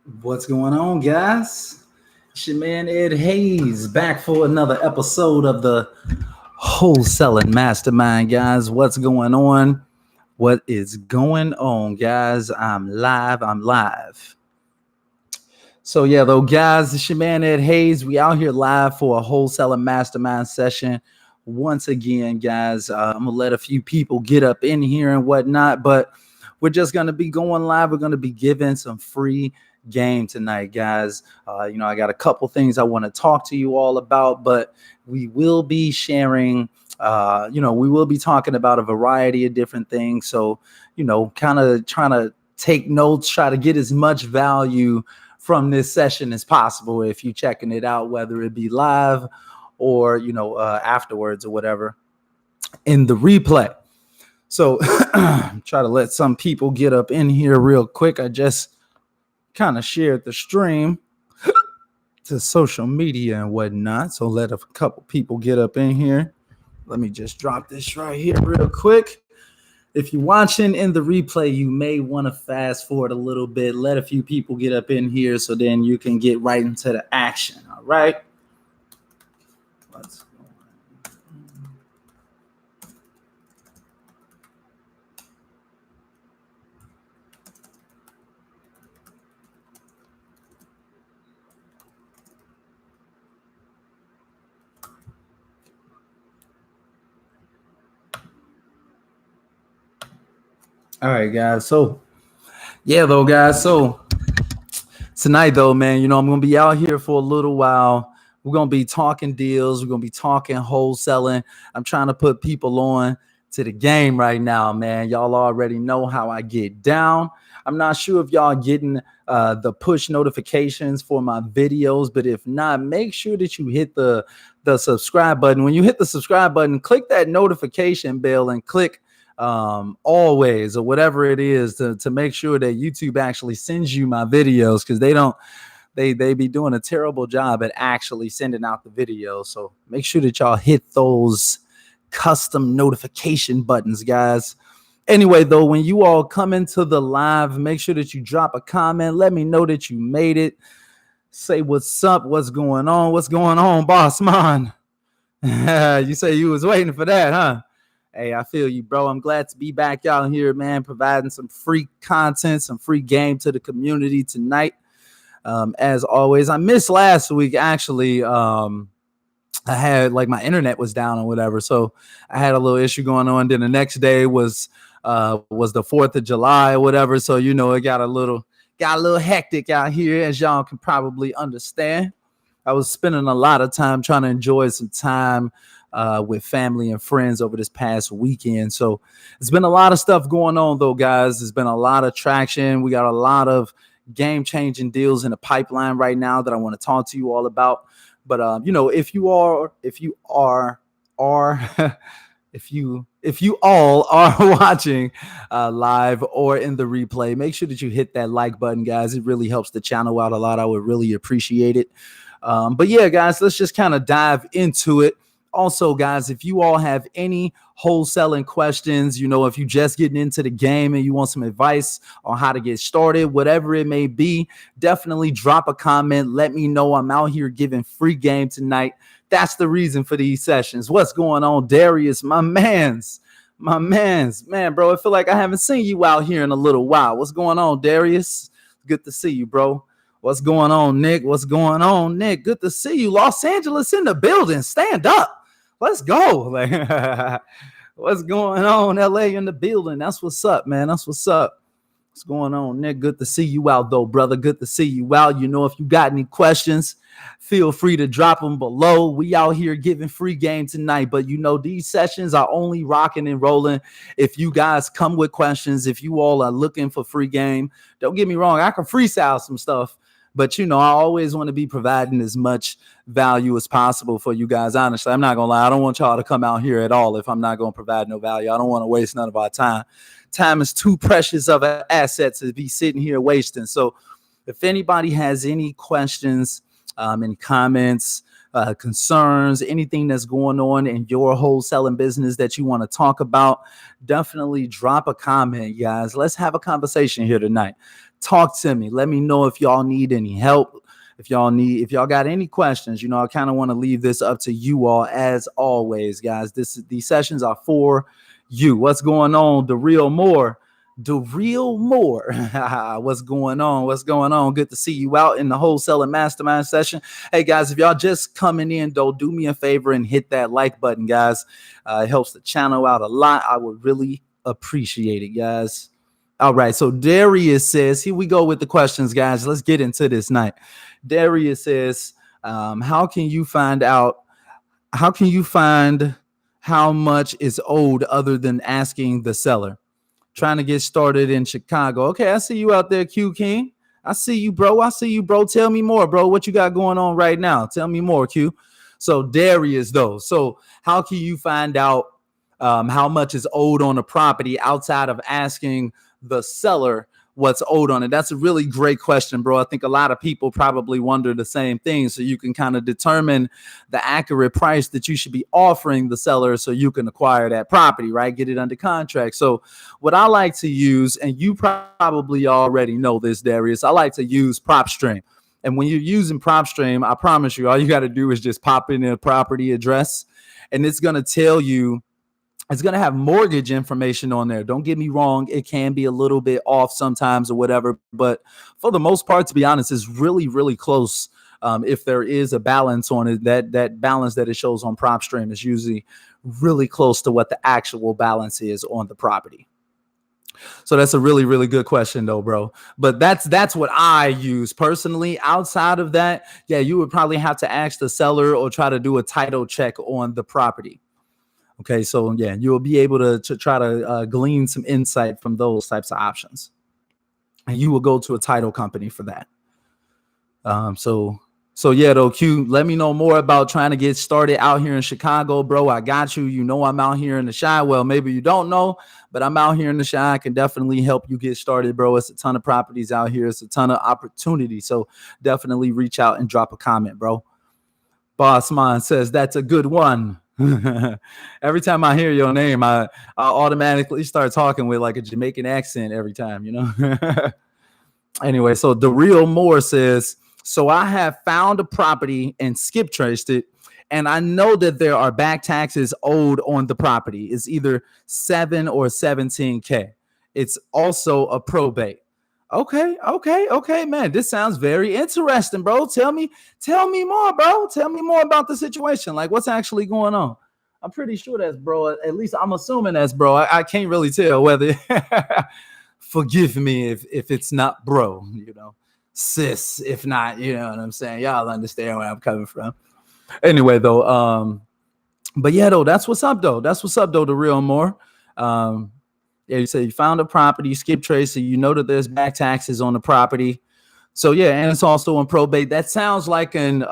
What's going on, guys? It's your man Ed Hayes back for another episode of the Wholesaling Mastermind, guys. What's going on? What is going on, guys? I'm live. So yeah, though, guys, it's your man Ed Hayes. We out here live for a Wholesaling Mastermind session. Once again, guys, I'm gonna let a few people get up in here and whatnot, but we're just gonna be going live. We're gonna be giving some free game tonight, guys. I got a couple things I want to talk to you all about, but we will be sharing. We will be talking about a variety of different things. So, kind of trying to take notes, try to get as much value from this session as possible if you're checking it out, whether it be live or afterwards or whatever in the replay. So try to let some people get up in here real quick. I just kind of shared the stream to social media and whatnot, so let a couple people get up in here. Let me just drop this right here real quick. If you're watching in the replay, you may want to fast forward a little bit, let a few people get up in here so then you can get right into the action. All right. Let's go. All right, guys. So tonight, though, man, I'm going to be out here for a little while. We're going to be talking deals. We're going to be talking wholesaling. I'm trying to put people on to the game right now, man. Y'all already know how I get down. I'm not sure if y'all getting the push notifications for my videos, but if not, make sure that you hit the subscribe button. When you hit the subscribe button, click that notification bell and click always or whatever it is to make sure that YouTube actually sends you my videos, because they be doing a terrible job at actually sending out the videos. So make sure that y'all hit those custom notification buttons, guys. Anyway, though, when you all come into the live, make sure that you drop a comment. Let me know that you made it. Say what's up, what's going on, boss man. You say you was waiting for that, huh? Hey, I feel you, bro. I'm glad to be back out here, man, providing some free content, some free game to the community tonight. As always, I missed last week, actually. I had, my internet was down or whatever, so I had a little issue going on. Then the next day was the 4th of July or whatever, so it got a little hectic out here, as y'all can probably understand. I was spending a lot of time trying to enjoy some time with family and friends over this past weekend. So it's been a lot of stuff going on, though, guys. There's been a lot of traction. We got a lot of game-changing deals in the pipeline right now that I want to talk to you all about. But if you all are watching live or in the replay, make sure that you hit that like button, guys. It really helps the channel out a lot. I would really appreciate it. But yeah, guys, let's just kind of dive into it. Also, guys, if you all have any wholesaling questions, if you're just getting into the game and you want some advice on how to get started, whatever it may be, definitely drop a comment. Let me know. I'm out here giving free game tonight. That's the reason for these sessions. What's going on, Darius? My man's, man, bro. I feel like I haven't seen you out here in a little while. What's going on, Darius? Good to see you, bro. What's going on, Nick? What's going on, Nick? Good to see you. Los Angeles in the building. Stand up. Let's go. What's going on? LA in the building. That's what's up, man. That's what's up. What's going on, Nick? Good to see you out, though, brother. Good to see you out. If you got any questions, feel free to drop them below. We out here giving free game tonight, but these sessions are only rocking and rolling if you guys come with questions. If you all are looking for free game, don't get me wrong, I can freestyle some stuff. But, I always want to be providing as much value as possible for you guys. Honestly, I'm not going to lie. I don't want y'all to come out here at all if I'm not going to provide no value. I don't want to waste none of our time. Time is too precious of an asset to be sitting here wasting. So if anybody has any questions, any comments, concerns, anything that's going on in your wholesaling business that you want to talk about, definitely drop a comment, guys. Let's have a conversation here tonight. Talk to me. Let me know if y'all need any help. If y'all got any questions, I kind of want to leave this up to you all as always, guys. These sessions are for you. What's going on? The real more. What's going on? Good to see you out in the wholesaling mastermind session. Hey guys, if y'all just coming in though, do me a favor and hit that like button, guys. It helps the channel out a lot. I would really appreciate it, guys. All right, so Darius says, here we go with the questions, guys. Let's get into this night. Darius says, how can you find how much is owed other than asking the seller? Trying to get started in Chicago. Okay, I see you out there, Q King. I see you, bro. Tell me more, bro. What you got going on right now? Tell me more, Q. So Darius, though. So how can you find out how much is owed on a property outside of asking the seller what's owed on it? That's a really great question, bro. I think a lot of people probably wonder the same thing. So you can kind of determine the accurate price that you should be offering the seller so you can acquire that property, right? Get it under contract. So what I like to use, and you probably already know this, Darius, I like to use Propstream. And when you're using Propstream, I promise you, all you got to do is just pop in a property address, and it's going to tell you, it's going to have mortgage information on there. Don't get me wrong. It can be a little bit off sometimes or whatever. But for the most part, to be honest, it's really, really close. If there is a balance on it, that balance that it shows on Propstream is usually really close to what the actual balance is on the property. So that's a really, really good question though, bro. But that's what I use personally. Outside of that, yeah, you would probably have to ask the seller or try to do a title check on the property. Okay, so yeah, you'll be able to try to glean some insight from those types of options. And you will go to a title company for that. So yeah, though, Q, let me know more about trying to get started out here in Chicago, bro. I got you. I'm out here in the Chi. Well, maybe you don't know, but I'm out here in the Chi. I can definitely help you get started, bro. It's a ton of properties out here. It's a ton of opportunity. So definitely reach out and drop a comment, bro. Boss Man says that's a good one. Every time I hear your name, I automatically start talking with like a Jamaican accent every time, Anyway, so the real Moore says, so I have found a property and skip traced it, and I know that there are back taxes owed on the property. It's either 7 or 17K. It's also a probate. Okay, man. This sounds very interesting, bro. Tell me more, bro. Tell me more about the situation. Like, what's actually going on? I'm pretty sure that's bro. At least I'm assuming that's bro. I can't really tell whether. Forgive me if it's not bro. Sis. If not, you know what I'm saying. Y'all understand where I'm coming from. Anyway, though. But yeah, though, that's what's up, though. The real more. Yeah, you say you found a property, skip trace, so you know that there's back taxes on the property. So yeah, and it's also in probate. That sounds like an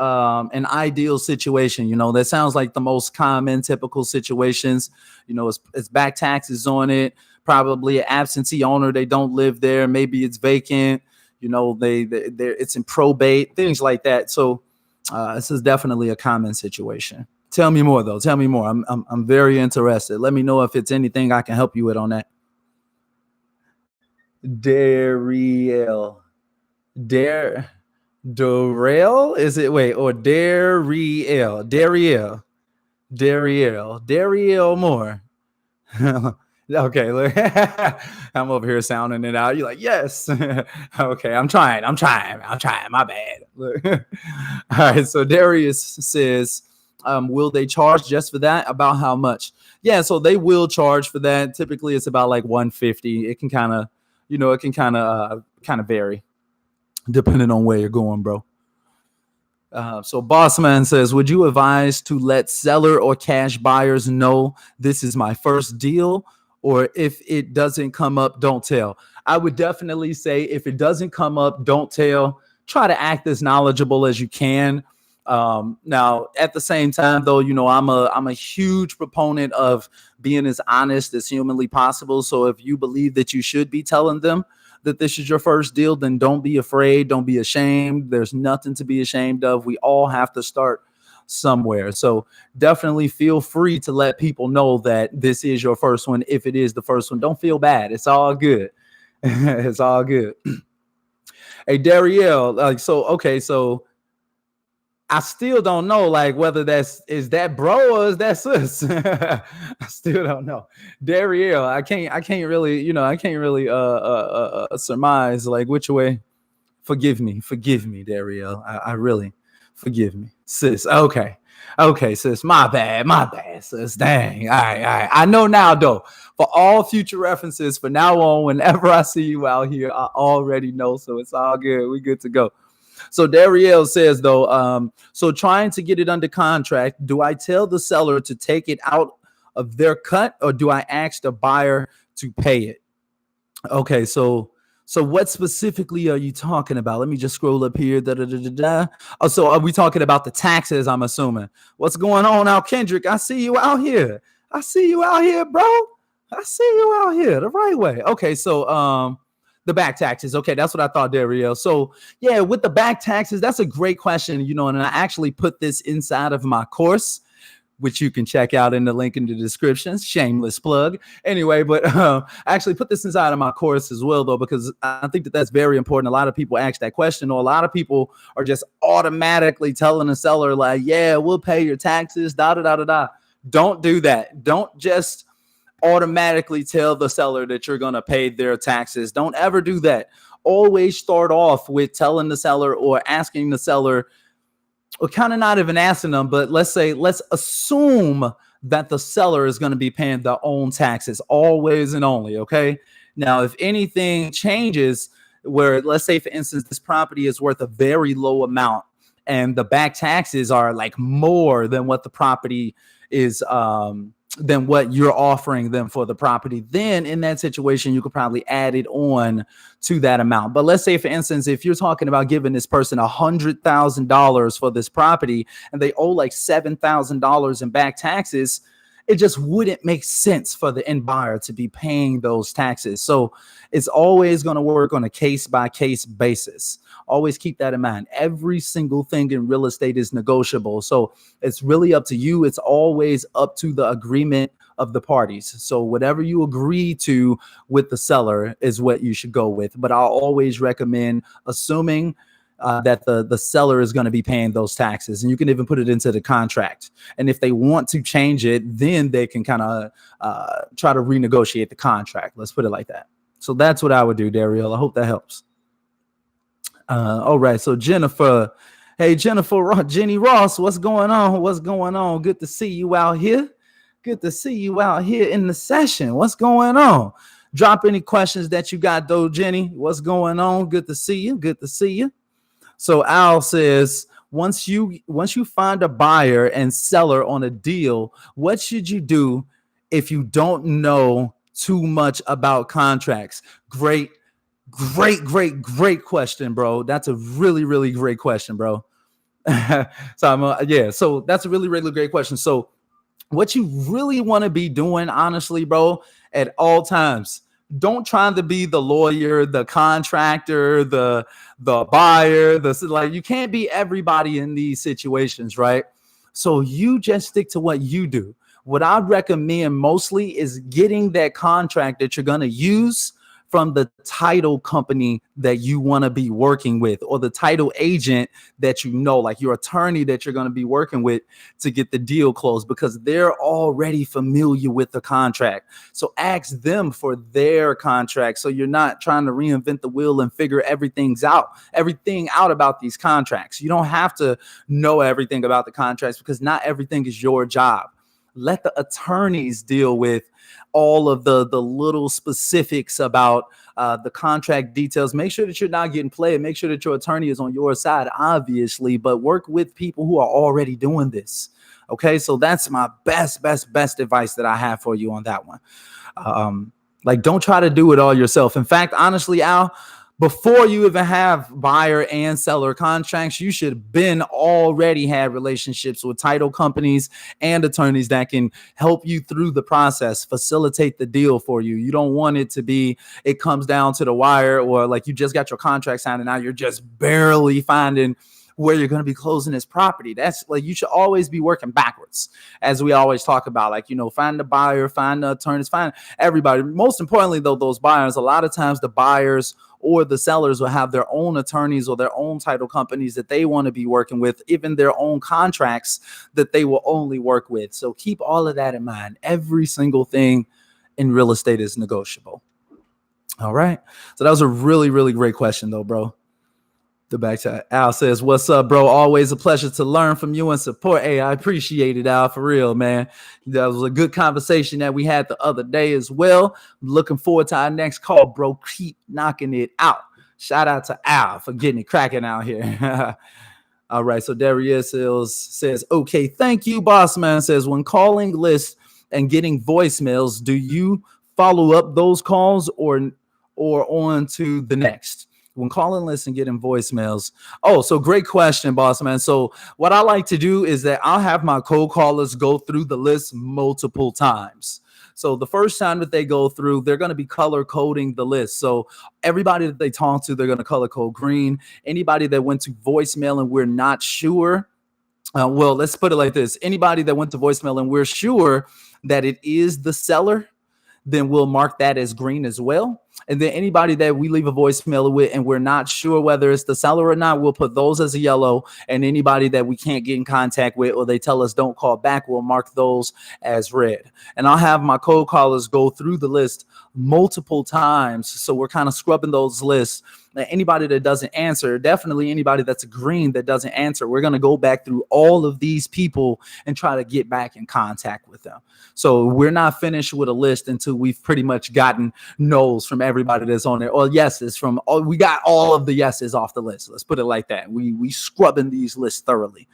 ideal situation. That sounds like the most common, typical situations. It's back taxes on it. Probably an absentee owner. They don't live there. Maybe it's vacant. It's in probate. Things like that. So this is definitely a common situation. Tell me more, though. Tell me more. I'm very interested. Let me know if it's anything I can help you with on that. Dariel. Darrell? Is it or Dariel Moore. Okay, look. I'm over here sounding it out. You're like, yes. Okay, I'm trying. My bad. Look. All right, so Darius says, will they charge just for that? About how much? Yeah, so they will charge for that. Typically, it's about like $150. It can kind of, vary depending on where you're going, bro. So Bossman says, would you advise to let seller or cash buyers know this is my first deal? Or if it doesn't come up, don't tell? I would definitely say if it doesn't come up, don't tell. Try to act as knowledgeable as you can. Now, at the same time, though, I'm a huge proponent of being as honest as humanly possible. So if you believe that you should be telling them that this is your first deal, then don't be afraid. Don't be ashamed. There's nothing to be ashamed of. We all have to start somewhere. So definitely feel free to let people know that this is your first one. If it is the first one, don't feel bad. It's all good. It's all good. Hey, Darielle, so I still don't know, like, whether is that bro or is that sis. I still don't know. Darielle, I can't really, surmise like which way. Forgive me, Darielle. I really forgive me, sis. Okay, sis. My bad, sis. Dang. All right. I know now, though. For all future references, for now on, whenever I see you out here, I already know, so it's all good. We good to go. So Darielle says, though, so trying to get it under contract, do I tell the seller to take it out of their cut, or do I ask the buyer to pay it? Okay, so what specifically are you talking about? Let me just scroll up here. Oh, so are we talking about the taxes, I'm assuming? What's going on now, Kendrick? I see you out here. Bro. I see you out here the right way. Okay, so the back taxes. Okay, that's what I thought, Darielle. So yeah, with the back taxes, that's a great question, and I actually put this inside of my course, which you can check out in the link in the description. Shameless plug. Anyway, but I actually put this inside of my course as well, though, because I think that that's very important. A lot of people ask that question, or a lot of people are just automatically telling the seller, like, yeah, we'll pay your taxes, da-da-da-da-da. Don't do that. Don't just automatically tell the seller that you're going to pay their taxes. Don't ever do that. Always start off with telling the seller or asking the seller, or kind of not even asking them, but let's assume that the seller is going to be paying their own taxes, always and only. Okay. Now, if anything changes, where let's say, for instance, this property is worth a very low amount and the back taxes are like more than what the property is, than what you're offering them for the property, then in that situation, you could probably add it on to that amount. But let's say, for instance, if you're talking about giving this person $100,000 for this property and they owe like $7,000 in back taxes, it just wouldn't make sense for the end buyer to be paying those taxes. So it's always going to work on a case-by-case basis. Always keep that in mind. Every single thing in real estate is negotiable. So it's really up to you. It's always up to the agreement of the parties. So whatever you agree to with the seller is what you should go with. But I'll always recommend assuming that the seller is going to be paying those taxes, and you can even put it into the contract. And if they want to change it, then they can kind of try to renegotiate the contract. Let's put it like that. So that's what I would do, Darielle. I hope that helps. All right. So Jennifer, hey, Jenny Ross, what's going on? Good to see you out here. In the session. What's going on? Drop any questions that you got, though, Jenny. What's going on? Good to see you. So Al says, once you find a buyer and seller on a deal, what should you do if you don't know too much about contracts? Great question, bro. That's a really, really great question, bro. So that's a really, really great question. So what you really want to be doing, honestly, bro, at all times, don't try to be the lawyer, the contractor, the buyer, you can't be everybody in these situations, right? So you just stick to what you do. What I recommend mostly is getting that contract that you're going to use from the title company that you want to be working with, or the title agent that like your attorney that you're going to be working with to get the deal closed, because they're already familiar with the contract. So ask them for their contract, so you're not trying to reinvent the wheel and figure everything out about these contracts. You don't have to know everything about the contracts, because not everything is your job. Let the attorneys deal with all of the little specifics about the contract details. Make sure that you're not getting played. Make sure that your attorney is on your side, obviously, but work with people who are already doing this. Okay, so that's my best advice that I have for you on that one. Don't try to do it all yourself. In fact, honestly, Al, before you even have buyer and seller contracts, you should have been already had relationships with title companies and attorneys that can help you through the process, facilitate the deal for you. You don't want it to be, it comes down to the wire, or like you just got your contract signed and now you're just barely finding where you're going to be closing this property. That's like, you should always be working backwards, as we always talk about, like, find the buyer, find the attorneys, find everybody. Most importantly, though, those buyers, a lot of times the buyers or the sellers will have their own attorneys or their own title companies that they want to be working with, even their own contracts that they will only work with. So keep all of that in mind. Every single thing in real estate is negotiable. All right. So that was a really, really great question, though, bro. The back chat. Al says, what's up, bro? Always a pleasure to learn from you and support. Hey, I appreciate it, Al, for real, man. That was a good conversation that we had the other day as well. I'm looking forward to our next call, bro. Keep knocking it out. Shout out to Al for getting it cracking out here. All right. So Darius says, okay, thank you, boss man. Says, when calling lists and getting voicemails, do you follow up those calls or on to the next? When calling lists and getting voicemails. Oh, so great question, boss man. So what I like to do is that I'll have my cold callers go through the list multiple times. So the first time that they go through, they're going to be color coding the list. So everybody that they talk to, they're going to color code green. Anybody that went to voicemail and we're not sure, well, let's put it like this. Anybody that went to voicemail and we're sure that it is the seller, then we'll mark that as green as well. And then anybody that we leave a voicemail with and we're not sure whether it's the seller or not, we'll put those as a yellow. And anybody that we can't get in contact with or they tell us don't call back, we'll mark those as red. And I'll have my cold callers go through the list multiple times. So we're kind of scrubbing those lists. Anybody that doesn't answer, definitely anybody that's green that doesn't answer, we're going to go back through all of these people and try to get back in contact with them. So we're not finished with a list until we've pretty much gotten no's from everybody that's on there, or yeses from all. We got all of the yeses off the list. Let's put it like that. We scrubbing these lists thoroughly.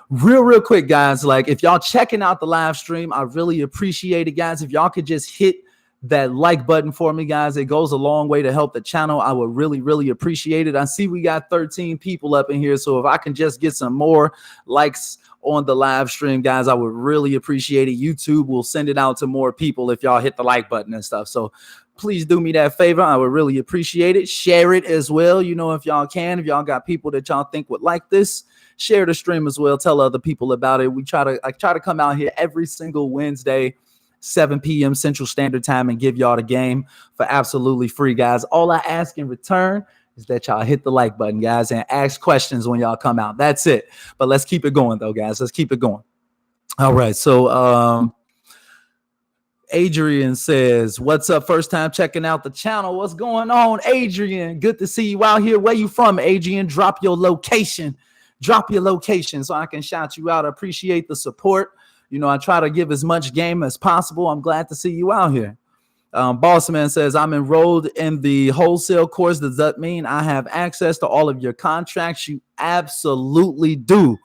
Real quick, guys, like if y'all checking out the live stream, I really appreciate it, guys. If y'all could just hit that like button for me, guys, it goes a long way to help the channel. I would really appreciate it. I see we got 13 people up in here, so if I can just get some more likes on the live stream, guys, I would really appreciate it. YouTube will send it out to more people if y'all hit the like button and stuff. So please do me that favor. I would really appreciate it. Share it as well. If y'all can, if y'all got people that y'all think would like this, share the stream as well. Tell other people about it. I try to come out here every single Wednesday, 7 p.m. Central Standard Time, and give y'all the game for absolutely free, guys. All I ask in return is that y'all hit the like button, guys, and ask questions when y'all come out. That's it. But let's keep it going, though, guys. Let's keep it going. All right. So Adrian says, what's up? First time checking out the channel. What's going on, Adrian? Good to see you out here. Where you from, Adrian? Drop your location. Drop your location so I can shout you out. I appreciate the support. I try to give as much game as possible. I'm glad to see you out here. Bossman says, I'm enrolled in the wholesale course. Does that mean I have access to all of your contracts? You absolutely do,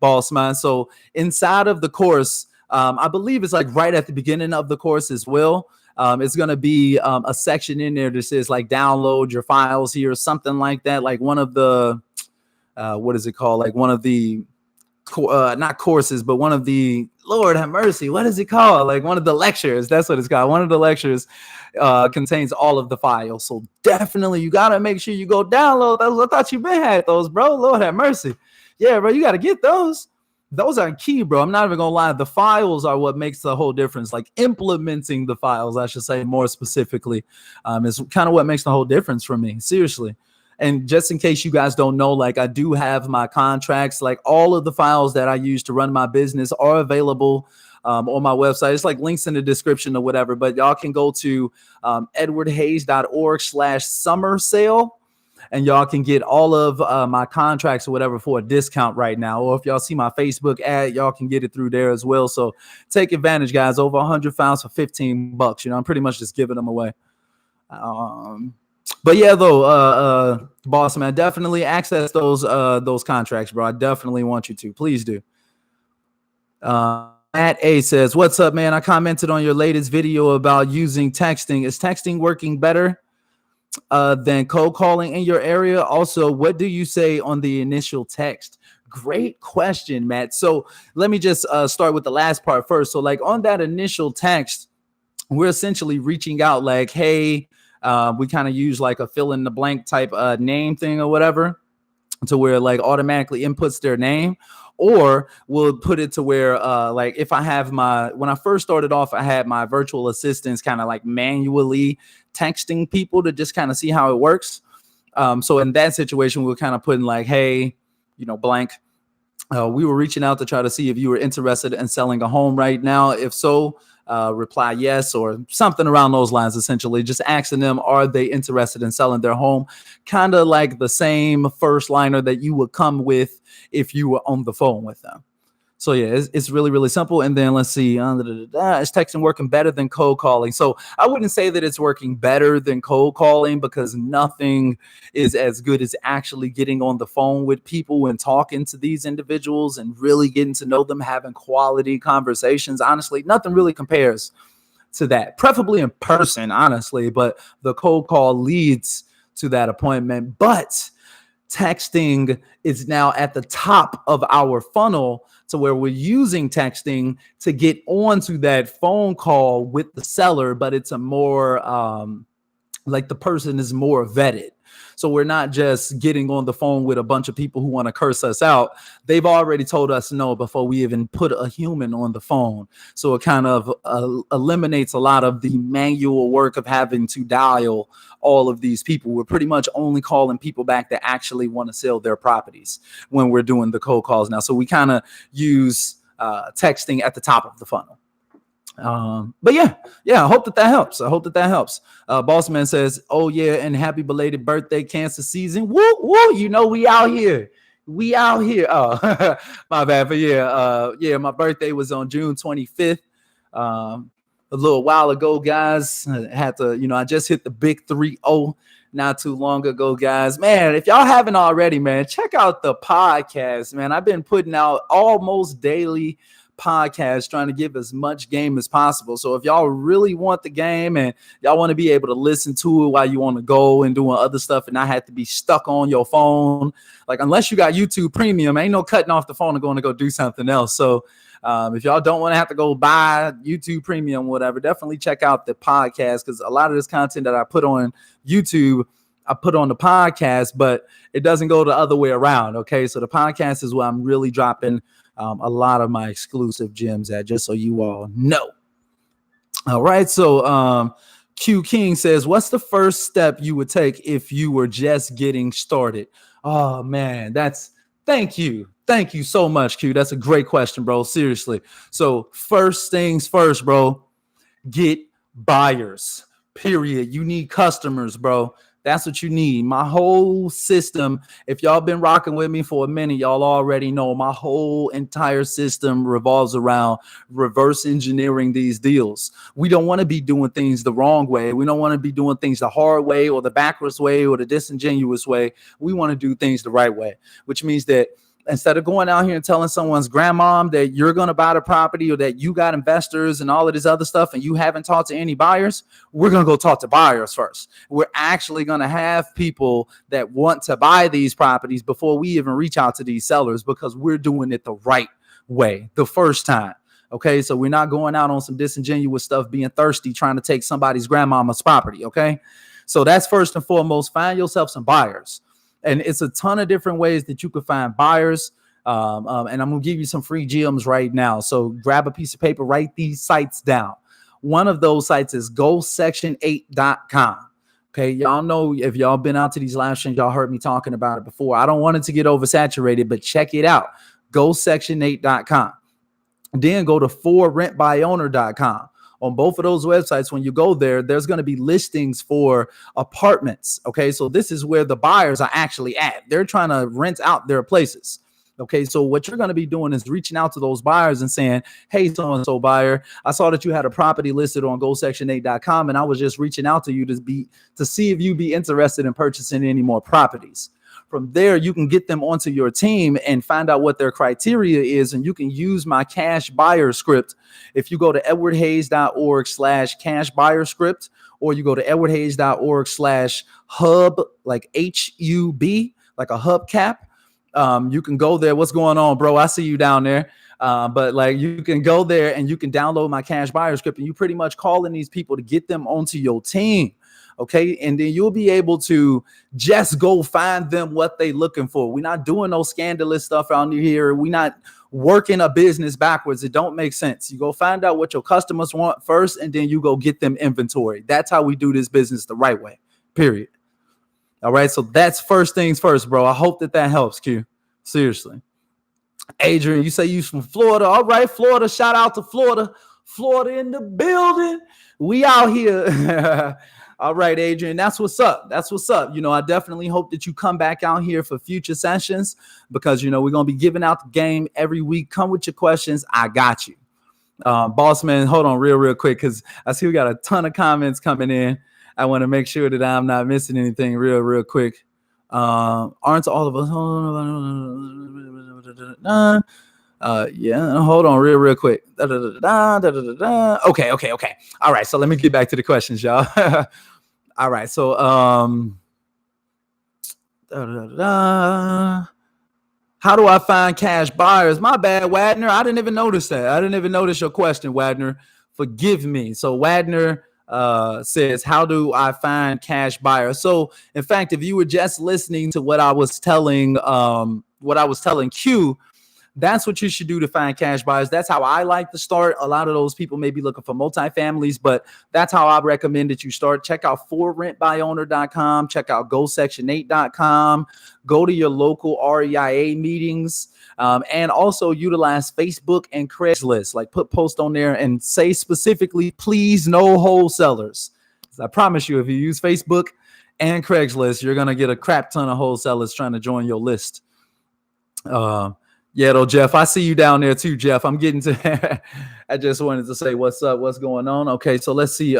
Bossman. So inside of the course, I believe it's like right at the beginning of the course as well. It's going to be a section in there that says like download your files here or something like that. Like one of the, what is it called? Like one of the, not courses, but one of the, Lord have mercy, what is it called? Like one of the lectures. That's what it's called. One of the lectures contains all of the files. So definitely you got to make sure you go download those. I thought you been had those, bro. Lord have mercy. Yeah, bro, you got to get those. Those are key, bro. I'm not even going to lie. The files are what makes the whole difference. Like implementing the files, I should say more specifically, is kind of what makes the whole difference for me. Seriously. And just in case you guys don't know, like I do have my contracts, like all of the files that I use to run my business are available on my website. It's like links in the description or whatever, but y'all can go to edwardhayes.org/summer sale. And y'all can get all of my contracts or whatever for a discount right now. Or if y'all see my Facebook ad, y'all can get it through there as well. So take advantage, guys. Over 100 files for $15. I'm pretty much just giving them away. But yeah, though, boss man, definitely access those contracts, bro. I definitely want you to. Please do. Matt A says, what's up, man? I commented on your latest video about using texting. Is texting working better than cold calling in your area? Also, what do you say on the initial text? Great question, Matt. So let me just start with the last part first. So like on that initial text, we're essentially reaching out like, hey, we kind of use like a fill in the blank type name thing or whatever. to where like automatically inputs their name, or we'll put it to where like if I have when I first started off, I had my virtual assistants kind of like manually texting people to just kind of see how it works. So in that situation, we're kind of putting like, hey, blank. We were reaching out to try to see if you were interested in selling a home right now. If so, reply yes, or something around those lines, essentially just asking them, are they interested in selling their home? Kind of like the same first liner that you would come with if you were on the phone with them. So yeah, it's really, really simple. And then let's see, is texting working better than cold calling? So I wouldn't say that it's working better than cold calling, because nothing is as good as actually getting on the phone with people and talking to these individuals and really getting to know them, having quality conversations. Honestly, nothing really compares to that, preferably in person, honestly, but the cold call leads to that appointment. But texting is now at the top of our funnel, to where we're using texting to get onto that phone call with the seller, but it's a more like the person is more vetted. So we're not just getting on the phone with a bunch of people who want to curse us out. They've already told us no before we even put a human on the phone. So it kind of eliminates a lot of the manual work of having to dial all of these people. We're pretty much only calling people back that actually want to sell their properties when we're doing the cold calls now. So we kind of use texting at the top of the funnel. But yeah, I hope that helps. Boss Man says, oh yeah, and happy belated birthday, cancer season. Woo woo, we out here. Oh, my bad. But yeah, my birthday was on June 25th. A little while ago, guys. I had to, I just hit the big 3-0 not too long ago, guys. Man, if y'all haven't already, man, check out the podcast, man. I've been putting out almost daily podcast, trying to give as much game as possible. So if y'all really want the game and y'all want to be able to listen to it while you want to go and doing other stuff and not have to be stuck on your phone, like unless you got YouTube Premium, ain't no cutting off the phone and going to go do something else. So if y'all don't want to have to go buy YouTube Premium, whatever, definitely check out the podcast, because a lot of this content that I put on YouTube, I put on the podcast, but it doesn't go the other way around. Okay, so the podcast is where I'm really dropping a lot of my exclusive gems at, just so you all know. All right. So Q King says, what's the first step you would take if you were just getting started? Oh, man, thank you. Thank you so much, Q. That's a great question, bro. Seriously. So first things first, bro, get buyers, period. You need customers, bro. That's what you need. My whole system, if y'all been rocking with me for a minute, y'all already know my whole entire system revolves around reverse engineering these deals. We don't want to be doing things the wrong way. We don't want to be doing things the hard way or the backwards way or the disingenuous way. We want to do things the right way, which means that instead of going out here and telling someone's grandmom that you're going to buy the property or that you got investors and all of this other stuff and you haven't talked to any buyers, we're going to go talk to buyers first. We're actually going to have people that want to buy these properties before we even reach out to these sellers, because we're doing it the right way the first time. Okay, so we're not going out on some disingenuous stuff, being thirsty, trying to take somebody's grandmama's property. Okay, so that's first and foremost. Find yourself some buyers. And it's a ton of different ways that you can find buyers. And I'm going to give you some free gems right now. So grab a piece of paper, write these sites down. One of those sites is gosection8.com. Okay, y'all know, if y'all been out to these live streams, y'all heard me talking about it before. I don't want it to get oversaturated, but check it out. Gosection8.com. Then go to forrentbyowner.com. On both of those websites, when you go there, there's going to be listings for apartments. Okay, so this is where the buyers are actually at. They're trying to rent out their places. Okay, so what you're going to be doing is reaching out to those buyers and saying, hey, so-and-so buyer, I saw that you had a property listed on gosection8.com, and I was just reaching out to you to see if you'd be interested in purchasing any more properties. From there, you can get them onto your team and find out what their criteria is, and you can use my cash buyer script. If you go to edwardhayes.org/cash buyer script, or you go to edwardhayes.org/hub, like HUB, like a hubcap, you can go there. What's going on, bro? I see you down there. But like, you can go there and you can download my cash buyer script, and you pretty much calling these people to get them onto your team. Okay. And then you'll be able to just go find them what they looking for. We're not doing no scandalous stuff out here. We're not working a business backwards. It don't make sense. You go find out what your customers want first, and then you go get them inventory. That's how we do this business the right way, period. All right. So that's first things first, bro. I hope that helps, Q. Seriously. Adrian, you say you from Florida. All right, Florida. Shout out to Florida. Florida in the building. We out here. All right, Adrian. That's what's up. That's what's up. I definitely hope that you come back out here for future sessions because, we're going to be giving out the game every week. Come with your questions. I got you. Boss man, hold on real quick because I see we got a ton of comments coming in. I want to make sure that I'm not missing anything real quick. Aren't all of us? Yeah, hold on real quick. Okay. All right, so let me get back to the questions, y'all. All right, so how do I find cash buyers? My bad, Wadner. I didn't even notice that. I didn't even notice your question, Wadner. Forgive me. So Wadner says, how do I find cash buyers? So in fact, if you were just listening to what I was telling Q, that's what you should do to find cash buyers. That's how I like to start. A lot of those people may be looking for multifamilies, but that's how I recommend that you start. Check out forrentbyowner.com. Check out gosection8.com. Go to your local REIA meetings. And also utilize Facebook and Craigslist. Like put post on there and say specifically, please no wholesalers. I promise you, if you use Facebook and Craigslist, you're going to get a crap ton of wholesalers trying to join your list. Yeah, though, Jeff, I see you down there too, Jeff. I'm getting to I just wanted to say what's up, what's going on. Okay, so let's see.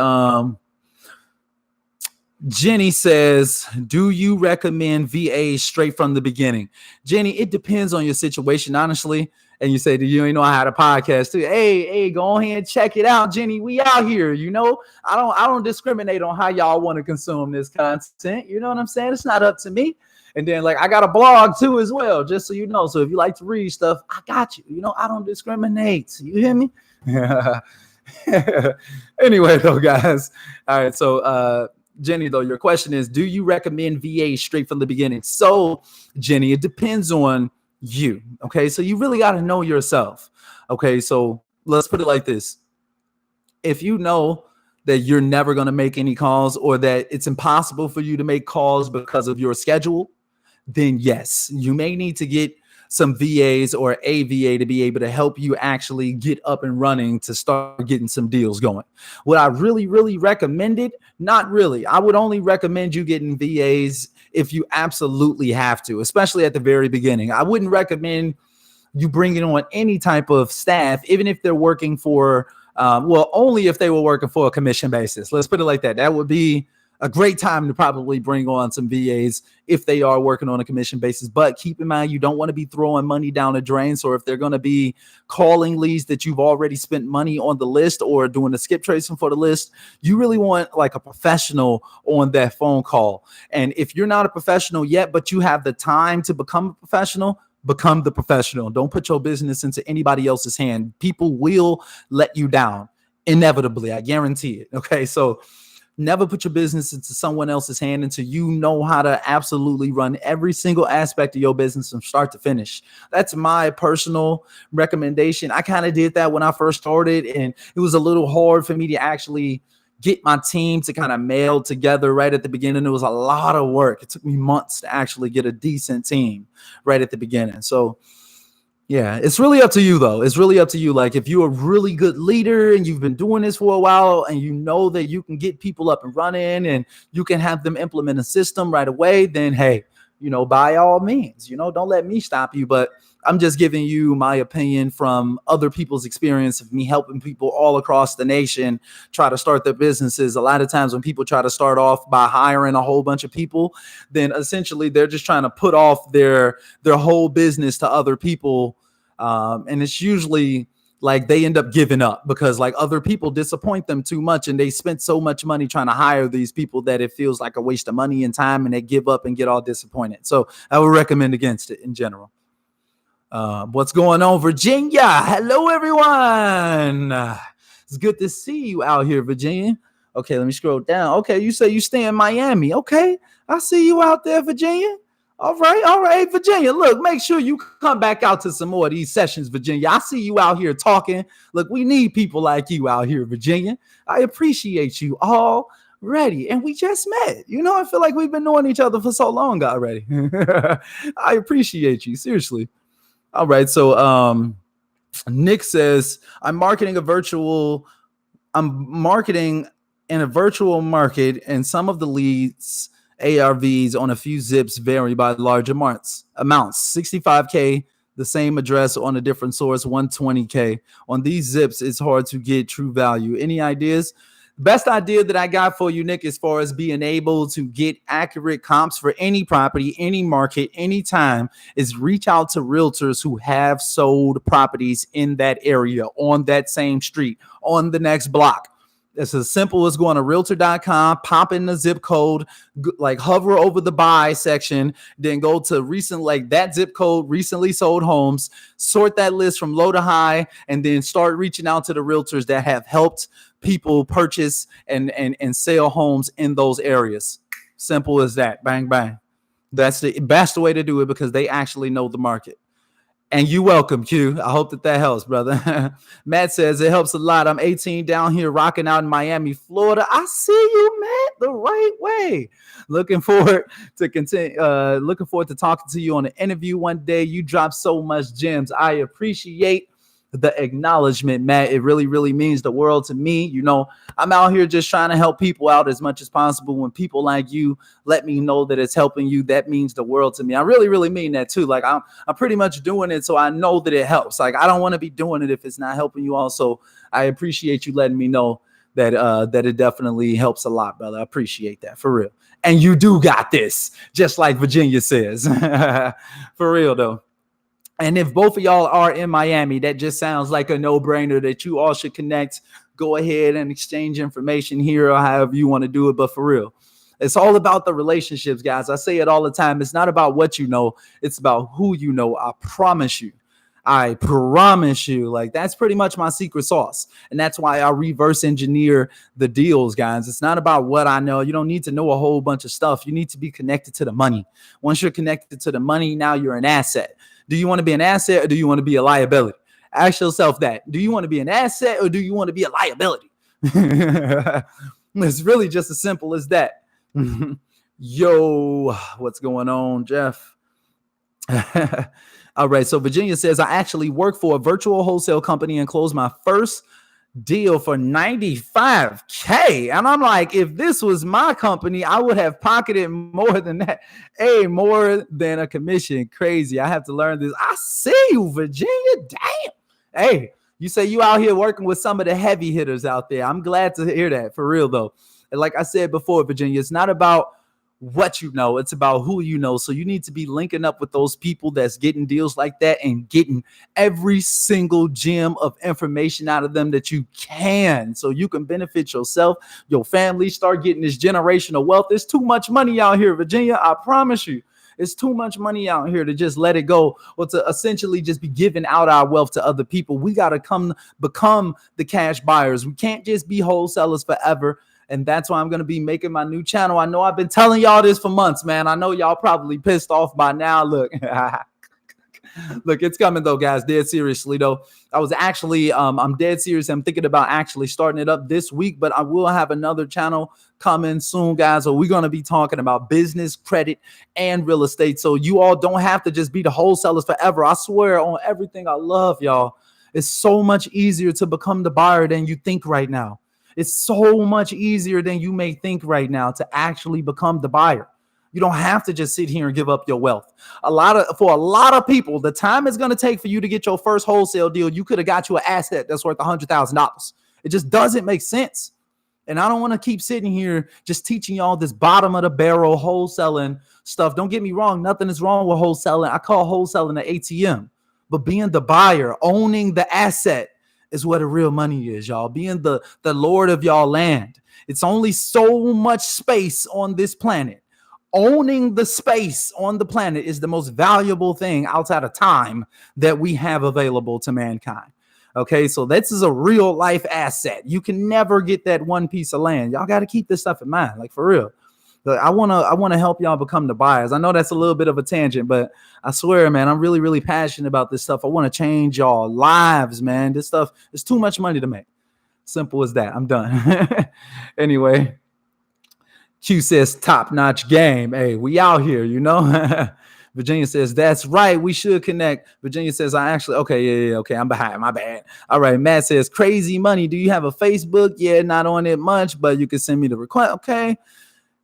Jenny says, do you recommend VAs straight from the beginning? Jenny, it depends on your situation, honestly. And you say, do you know I had a podcast too? Hey, go ahead and check it out, Jenny. We out here, I don't discriminate on how y'all want to consume this content. You know what I'm saying? It's not up to me. And then I got a blog too as well, just so you know. So if you like to read stuff, I got you. I don't discriminate. You hear me? Anyway, though, guys. All right. So Jenny, though, your question is, do you recommend VA straight from the beginning? So, Jenny, it depends on you. Okay. So you really got to know yourself. Okay. So let's put it like this. If you know that you're never going to make any calls or that it's impossible for you to make calls because of your schedule, then yes, you may need to get some VAs or a VA to be able to help you actually get up and running to start getting some deals going. Would I really recommend it? Not really. I would only recommend you getting VAs if you absolutely have to, especially at the very beginning. I wouldn't recommend you bringing on any type of staff, even if they're working for, only if they were working for a commission basis. Let's put it like that. That would be a great time to probably bring on some VAs if they are working on a commission basis. But keep in mind, you don't want to be throwing money down the drain. So if they're going to be calling leads that you've already spent money on the list or doing the skip tracing for the list, you really want a professional on that phone call. And if you're not a professional yet, but you have the time to become a professional, become the professional. Don't put your business into anybody else's hand. People will let you down inevitably. I guarantee it. Okay. So never put your business into someone else's hand until you know how to absolutely run every single aspect of your business from start to finish. That's my personal recommendation. I kind of did that when I first started, and it was a little hard for me to actually get my team to kind of meld together right at the beginning. It was a lot of work. It took me months to actually get a decent team right at the beginning. So yeah, it's really up to you, though. It's really up to you. If you're a really good leader and you've been doing this for a while and you know that you can get people up and running and you can have them implement a system right away, then hey, by all means, don't let me stop you. But I'm just giving you my opinion from other people's experience of me helping people all across the nation try to start their businesses. A lot of times when people try to start off by hiring a whole bunch of people, then essentially they're just trying to put off their whole business to other people. And it's usually they end up giving up because other people disappoint them too much and they spent so much money trying to hire these people that it feels like a waste of money and time, and they give up and get all disappointed. So I would recommend against it in general. What's going on, Virginia? Hello, everyone. It's good to see you out here, Virginia. Okay, let me scroll down. Okay, you say you stay in Miami. Okay, I see you out there, Virginia. All right, Virginia. Look, make sure you come back out to some more of these sessions, Virginia. I see you out here talking. Look, we need people like you out here, Virginia. I appreciate you already. And we just met. I feel like we've been knowing each other for so long already. I appreciate you, seriously. All right, so Nick says, I'm marketing in a virtual market, and some of the leads ARVs on a few zips vary by large amounts. 65K, the same address on a different source, 120K. On these zips, it's hard to get true value. Any ideas? Best idea that I got for you, Nick, as far as being able to get accurate comps for any property, any market, anytime, is reach out to realtors who have sold properties in that area, on that same street, on the next block. It's as simple as going to realtor.com, pop in the zip code, like hover over the buy section, then go to that zip code, recently sold homes, sort that list from low to high, and then start reaching out to the realtors that have helped people purchase and sell homes in those areas. Simple as that. Bang, bang. That's the best way to do it because they actually know the market. And you welcome, Q. I hope that helps, brother. Matt says it helps a lot. I'm 18 down here rocking out in Miami, Florida. I see you, Matt, the right way. Looking forward to talking to you on an interview one day. You drop so much gems. I appreciate the acknowledgement, Matt. It really, really means the world to me. I'm out here just trying to help people out as much as possible. When people like you let me know that it's helping you, that means the world to me. I really, really mean that too. Like I'm pretty much doing it so I know that it helps. Like I don't want to be doing it if it's not helping you. Also, I appreciate you letting me know that it definitely helps a lot, brother. I appreciate that for real. And you do got this, just like Virginia says. For real though. And if both of y'all are in Miami, that just sounds like a no-brainer that you all should connect. Go ahead and exchange information here or however you want to do it. But for real, it's all about the relationships, guys. I say it all the time. It's not about what you know. It's about who you know. I promise you. Like that's pretty much my secret sauce. And that's why I reverse engineer the deals, guys. It's not about what I know. You don't need to know a whole bunch of stuff. You need to be connected to the money. Once you're connected to the money, now you're an asset. Do you want to be an asset or do you want to be a liability? Ask yourself that. Do you want to be an asset or do you want to be a liability? It's really just as simple as that. Yo, what's going on, Jeff? All right. So Virginia says, I actually work for a virtual wholesale company and closed my first deal for $95K. And I'm like, if this was my company, I would have pocketed more than that. Hey, more than a commission. Crazy. I have to learn this. I see you, Virginia. Damn. Hey, you say you out here working with some of the heavy hitters out there. I'm glad to hear that, for real though. And like I said before, Virginia, it's not about what you know, it's about who you know. So you need to be linking up with those people that's getting deals like that and getting every single gem of information out of them that you can, so you can benefit yourself, your family, start getting this generational wealth. There's too much money out here, Virginia. I promise you. It's too much money out here to just let it go or to essentially just be giving out our wealth to other people. We got to become the cash buyers. We can't just be wholesalers forever. And that's why I'm going to be making my new channel. I know I've been telling y'all this for months, man. I know y'all probably pissed off by now. Look, look, it's coming though, guys. Dead seriously though. I was actually, I'm dead serious. I'm thinking about actually starting it up this week, but I will have another channel coming soon, guys. So we're going to be talking about business, credit, and real estate. So you all don't have to just be the wholesalers forever. I swear on everything I love, y'all. It's so much easier to become the buyer than you think right now. It's so much easier than you may think right now to actually become the buyer. You don't have to just sit here and give up your wealth. For a lot of people, the time it's going to take for you to get your first wholesale deal, you could have got you an asset that's worth $100,000. It just doesn't make sense. And I don't want to keep sitting here just teaching y'all this bottom of the barrel wholesaling stuff. Don't get me wrong. Nothing is wrong with wholesaling. I call wholesaling the ATM. But being the buyer, owning the asset, is where the real money is, y'all. Being the lord of y'all land. It's only so much space on this planet. Owning the space on the planet is the most valuable thing outside of time that we have available to mankind. Okay, so this is a real life asset. You can never get that one piece of land. Y'all got to keep this stuff in mind, like for real. I want to help y'all become the buyers. I know that's a little bit of a tangent, but I swear, man, I'm really, really passionate about this stuff. I want to change y'all lives, man. This stuff is too much money to make. Simple as that. I'm done. Anyway, Q says top-notch game. Hey, we out here, you know. Virginia says, that's right. We should connect. Virginia says, okay, okay. I'm behind. My bad. All right. Matt says, crazy money. Do you have a Facebook? Yeah, not on it much, but you can send me the request. Okay.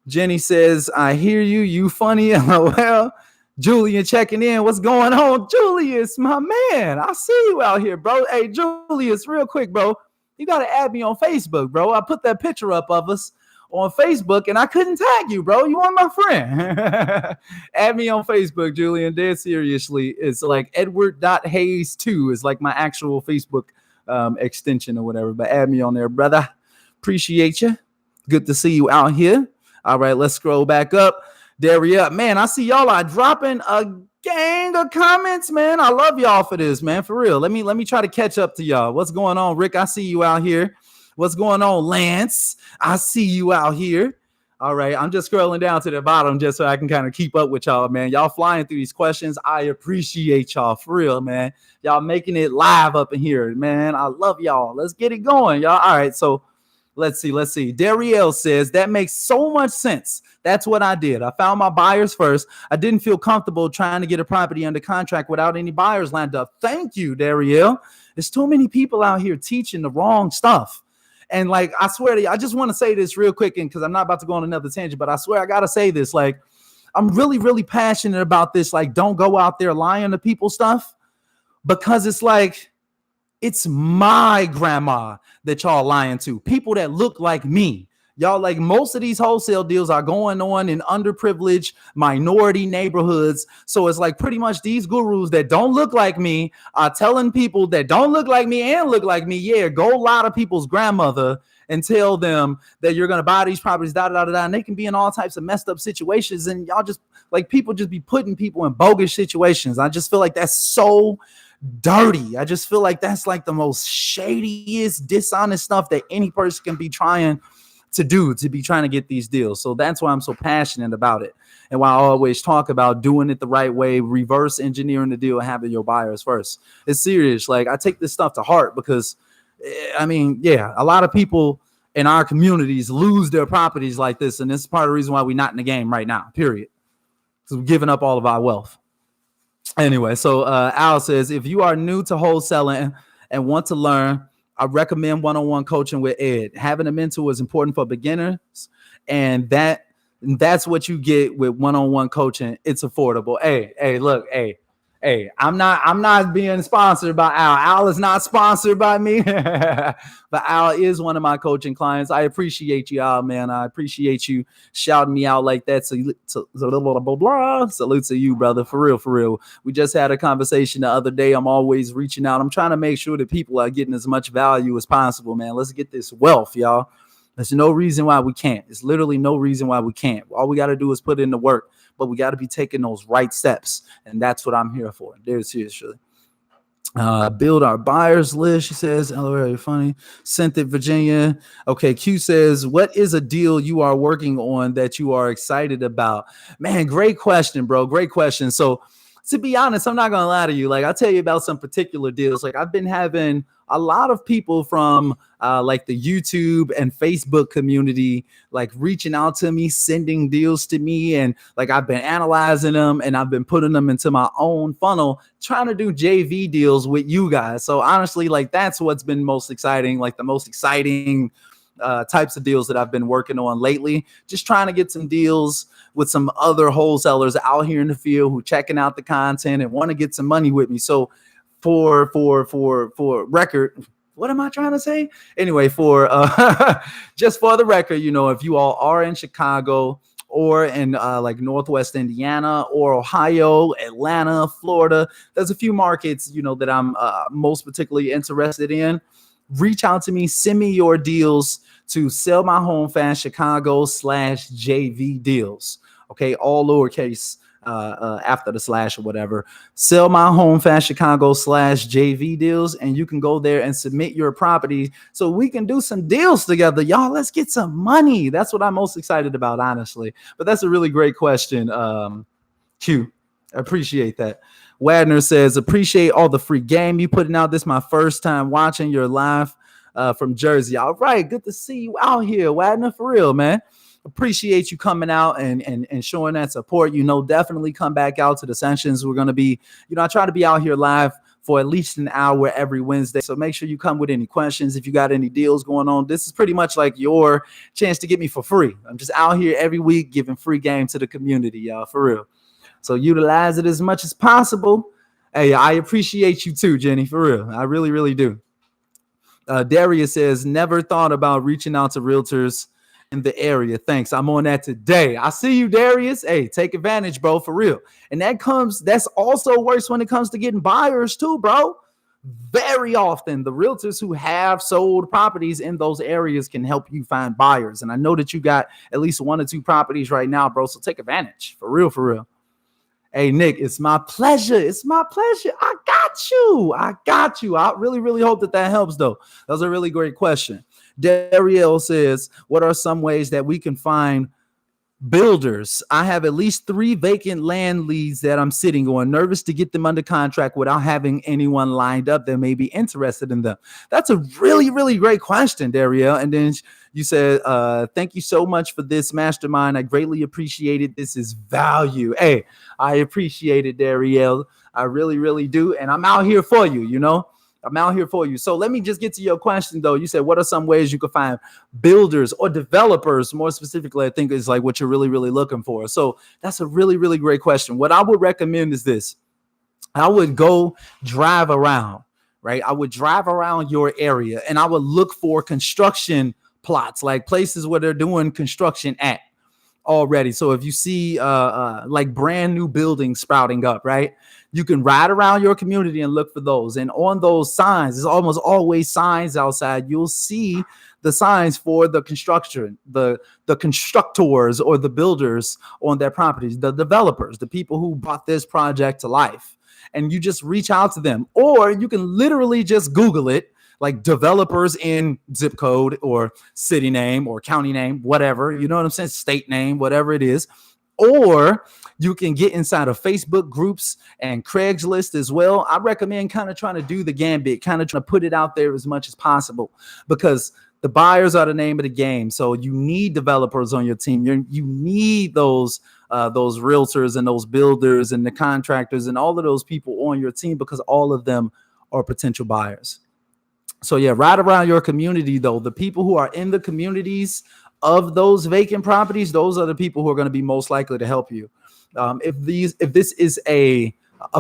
Jenny says, I hear you. You funny. Well, Julian checking in. What's going on? Julius, my man. I see you out here, bro. Hey, Julius, real quick, bro. You got to add me on Facebook, bro. I put that picture up of us on Facebook and I couldn't tag you, bro. You want my friend. Add me on Facebook, Julian. Dead seriously. It's like Edward.Hayes2 is like my actual Facebook extension or whatever. But add me on there, brother. Appreciate you. Good to see you out here. All right, let's scroll back up. There we are. Man, I see y'all are dropping a gang of comments, man. I love y'all for this, man. For real. Let me try to catch up to y'all. What's going on, Rick? I see you out here. What's going on, Lance? I see you out here. All right, I'm just scrolling down to the bottom just so I can kind of keep up with y'all, man. Y'all flying through these questions. I appreciate y'all for real, man. Y'all making it live up in here, man. I love y'all. Let's get it going, y'all. All right, so let's see. Darielle says, that makes so much sense. That's what I did. I found my buyers first. I didn't feel comfortable trying to get a property under contract without any buyers lined up. Thank you, Darielle. There's too many people out here teaching the wrong stuff. And like, I swear to you, I just want to say this real quick, and because I'm not about to go on another tangent, but I swear I got to say this. Like, I'm really, really passionate about this. Like, don't go out there lying to people stuff, because it's like, it's my grandma that y'all lying to. People that look like me. Y'all, like, most of these wholesale deals are going on in underprivileged minority neighborhoods. So it's like pretty much these gurus that don't look like me are telling people that don't look like me and look like me, yeah, go lie to people's grandmother and tell them that you're going to buy these properties, and they can be in all types of messed up situations. And y'all just, like, people just be putting people in bogus situations. I just feel like that's so dirty. I just feel like that's like the most shadiest, dishonest stuff that any person can be trying to do, to be trying to get these deals. So that's why I'm so passionate about it, and why I always talk about doing it the right way, reverse engineering the deal, having your buyers first. It's serious. Like, I take this stuff to heart because, I mean, yeah, a lot of people in our communities lose their properties like this, and this is part of the reason why we're not in the game right now, period. Because we're giving up all of our wealth. Anyway, so Al says, if you are new to wholesaling and want to learn, I recommend one-on-one coaching with Ed. Having a mentor is important for beginners, and that's what you get with one-on-one coaching. It's affordable. Hey, look, I'm not being sponsored by Al. Al is not sponsored by me, but Al is one of my coaching clients. I appreciate you, Al, man. I appreciate you shouting me out like that. Salute to you, brother. For real. We just had a conversation the other day. I'm always reaching out. I'm trying to make sure that people are getting as much value as possible, man. Let's get this wealth, y'all. There's no reason why we can't. It's literally no reason why we can't. All we got to do is put in the work, but we got to be taking those right steps. And that's what I'm here for. There's seriously. Build our buyers list. She says, LOL, you're funny. Sent it, Virginia. Okay. Q says, what is a deal you are working on that you are excited about? Man, great question, bro. Great question. So to be honest, I'm not going to lie to you. Like, I'll tell you about some particular deals. Like, I've been having a lot of people from like the YouTube and Facebook community, like, reaching out to me, sending deals to me. And like, I've been analyzing them and I've been putting them into my own funnel, trying to do JV deals with you guys. So honestly, like, that's what's been most exciting, like the most exciting types of deals that I've been working on lately. Just trying to get some deals with some other wholesalers out here in the field who checking out the content and want to get some money with me. So for record, what am I trying to say? Anyway, for just for the record, you know, if you all are in Chicago or in like Northwest Indiana or Ohio, Atlanta, Florida, there's a few markets, you know, that I'm most particularly interested in. Reach out to me, send me your deals to sellmyhomefast Chicago /JV deals. Okay, all lowercase. after the slash or whatever. Sell My Home Fast Chicago /JV deals, and you can go there and submit your property so we can do some deals together. Y'all, let's get some money. That's what I'm most excited about, honestly. But that's a really great question, Q. I appreciate that. Wadner says, appreciate all the free game you putting out. This is my first time watching your live from Jersey. All right, good to see you out here, Wadner, for real, man. Appreciate you coming out and showing that support. Definitely come back out to the sessions. We're going to be, I try to be out here live for at least an hour every Wednesday. So make sure you come with any questions. If you got any deals going on, this is pretty much like your chance to get me for free. I'm just out here every week giving free game to the community, y'all, for real. So utilize it as much as possible. Hey, I appreciate you too, Jenny, for real. I really, really do. Darius says, never thought about reaching out to realtors in the area. Thanks. I'm on that today. I see you, Darius. Hey, take advantage, bro, for real. And that's also worse when it comes to getting buyers too, bro. Very often, the realtors who have sold properties in those areas can help you find buyers. And I know that you got at least 1 or 2 properties right now, bro. So take advantage, for real, for real. Hey, Nick, it's my pleasure. It's my pleasure. I got you. I really, really hope that helps, though. That was a really great question. Dariel says, what are some ways that we can find builders? I have at least 3 vacant land leads that I'm sitting on. Nervous to get them under contract without having anyone lined up that may be interested in them. That's a really, really great question, Dariel. And then you said, thank you so much for this, Mastermind. I greatly appreciate it. This is value. Hey, I appreciate it, Dariel. I really, really do. And I'm out here for you, I'm out here for you. So let me just get to your question, though. You said, what are some ways you could find builders or developers? More specifically, I think is like what you're really, really looking for. So that's a really, really great question. What I would recommend is this. I would go drive around, right? I would drive around your area and I would look for construction plots, like places where they're doing construction at already. So if you see like brand new buildings sprouting up, right? You can ride around your community and look for those. And on those signs, there's almost always signs outside. You'll see the signs for the construction, the constructors or the builders on their properties, the developers, the people who brought this project to life. And you just reach out to them, or you can literally just Google it, like developers in zip code or city name or county name, whatever, you know what I'm saying? State name, whatever it is. Or you can get inside of Facebook groups and Craigslist as well. I recommend kind of trying to do the gambit, kind of trying to put it out there as much as possible, because the buyers are the name of the game. So you need developers on your team. You need those realtors and those builders and the contractors and all of those people on your team, because all of them are potential buyers. So yeah, ride around your community, though. The people who are in the communities of those vacant properties, those are the people who are going to be most likely to help you. If this is a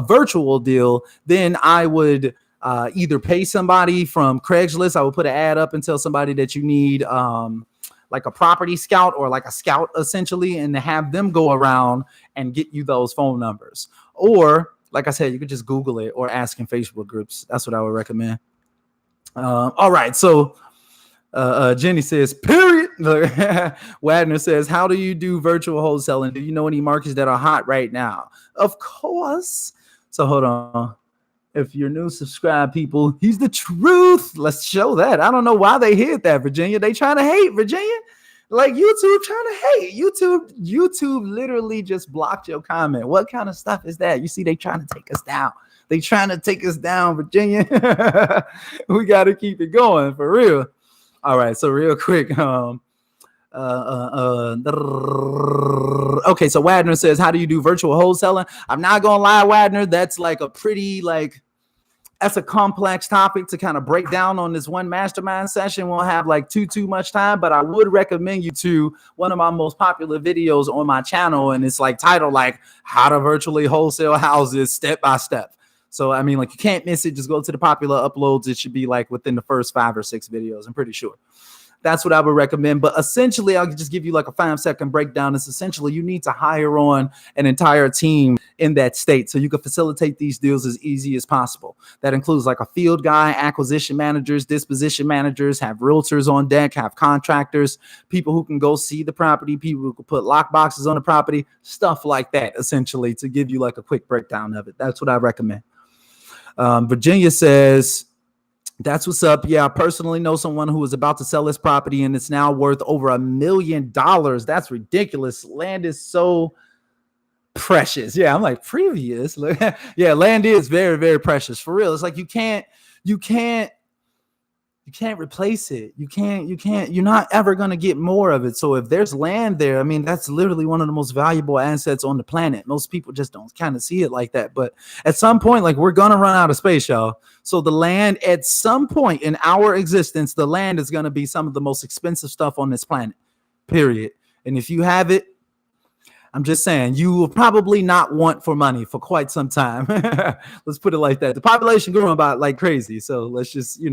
virtual deal, then I would either pay somebody from Craigslist. I would put an ad up and tell somebody that you need like a property scout or like a scout essentially, and to have them go around and get you those phone numbers. Or like I said, you could just Google it or ask in Facebook groups. That's what I would recommend. All right, so Jenny says, period. Wadner says, how do you do virtual wholesaling? Do you know any markets that are hot right now? Of course. So hold on. If you're new, subscribe, people. He's the truth. Let's show that. I don't know why they hit that, Virginia. They trying to hate, Virginia. Like YouTube trying to hate. YouTube literally just blocked your comment. What kind of stuff is that? You see, they trying to take us down. They trying to take us down, Virginia. We got to keep it going for real. All right, so real quick. Okay, so Wadner says, how do you do virtual wholesaling? I'm not gonna lie, Wadner, that's like a pretty that's a complex topic to kind of break down on this one mastermind session. Won't have like too much time, but I would recommend you to one of my most popular videos on my channel, and it's like titled like how to virtually wholesale houses step by step. So, I mean, like, you can't miss it. Just go to the popular uploads. It should be like within the first 5 or 6 videos, I'm pretty sure. That's what I would recommend. But essentially, I'll just give you like a 5-second breakdown. It's essentially you need to hire on an entire team in that state so you can facilitate these deals as easy as possible. That includes like a field guy, acquisition managers, disposition managers, have realtors on deck, have contractors, people who can go see the property, people who can put lock boxes on the property, stuff like that, essentially, to give you like a quick breakdown of it. That's what I recommend. Virginia says, that's what's up. Yeah, I personally know someone who is about to sell his property and it's now worth over $1 million. That's ridiculous. Land is so precious. Yeah, I'm like, previous. Yeah, land is very, very precious. For real. It's like you can't replace it. You're not ever going to get more of it. So if there's land there, I mean, that's literally one of the most valuable assets on the planet. Most people just don't kind of see it like that. But at some point, like, we're going to run out of space, y'all. So the land, at some point in our existence, the land is going to be some of the most expensive stuff on this planet, period. And if you have it, I'm just saying, you will probably not want for money for quite some time. Let's put it like that. The population growing about like crazy. So let's just,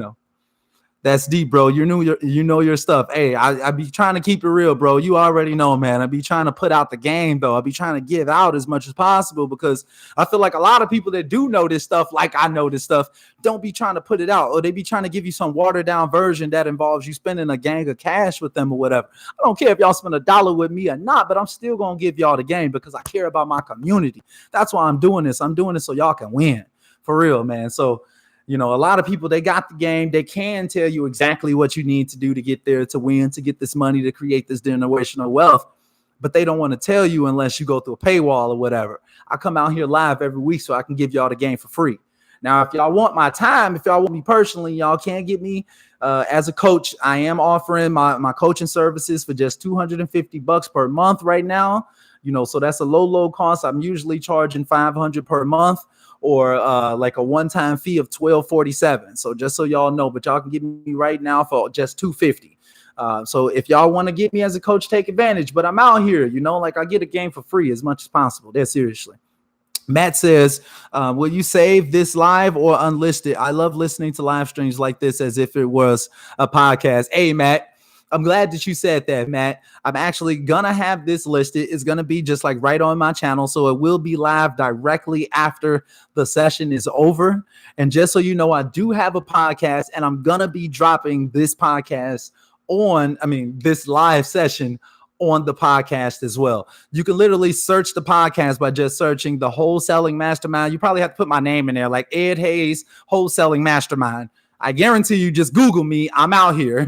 that's deep, bro. You know your stuff. Hey, I be trying to keep it real, bro. You already know, man. I be trying to put out the game, though. I be trying to give out as much as possible because I feel like a lot of people that do know this stuff, like I know this stuff, don't be trying to put it out, or they be trying to give you some watered down version that involves you spending a gang of cash with them or whatever. I don't care if y'all spend $1 with me or not, but I'm still gonna give y'all the game because I care about my community. That's why I'm doing this. I'm doing this so y'all can win, for real, man. So, a lot of people, they got the game. They can tell you exactly what you need to do to get there, to win, to get this money, to create this generational wealth. But they don't want to tell you unless you go through a paywall or whatever. I come out here live every week so I can give y'all the game for free. Now, if y'all want my time, if y'all want me personally, y'all can't get me as a coach. I am offering my coaching services for just $250 per month right now. So that's a low cost. I'm usually charging $500 per month, or like a one-time fee of $12.47. So just so y'all know, but y'all can get me right now for just $250. So if y'all want to get me as a coach, take advantage. But I'm out here, like I get a game for free as much as possible. There, seriously. Matt says, will you save this live or unlist it? I love listening to live streams like this as if it was a podcast. Hey, Matt. I'm glad that you said that, Matt. I'm actually going to have this listed. It's going to be just like right on my channel. So it will be live directly after the session is over. And just so you know, I do have a podcast and I'm going to be dropping this podcast this live session on the podcast as well. You can literally search the podcast by just searching the Wholesaling Mastermind. You probably have to put my name in there, like Ed Hayes, Wholesaling Mastermind. I guarantee you, just Google me. I'm out here.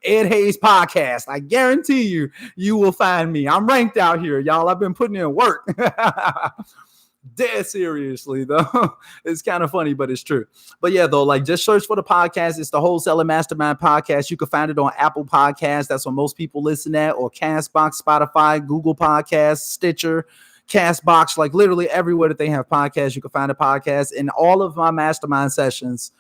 Ed Hayes Podcast. I guarantee you will find me. I'm ranked out here, y'all. I've been putting in work. Dead seriously, though. It's kind of funny, but it's true. But yeah, though, like just search for the podcast. It's the Wholesaling Mastermind Podcast. You can find it on Apple Podcasts. That's what most people listen at, or Castbox, Spotify, Google Podcasts, Stitcher, Castbox, like literally everywhere that they have podcasts, you can find a podcast. And all of my mastermind sessions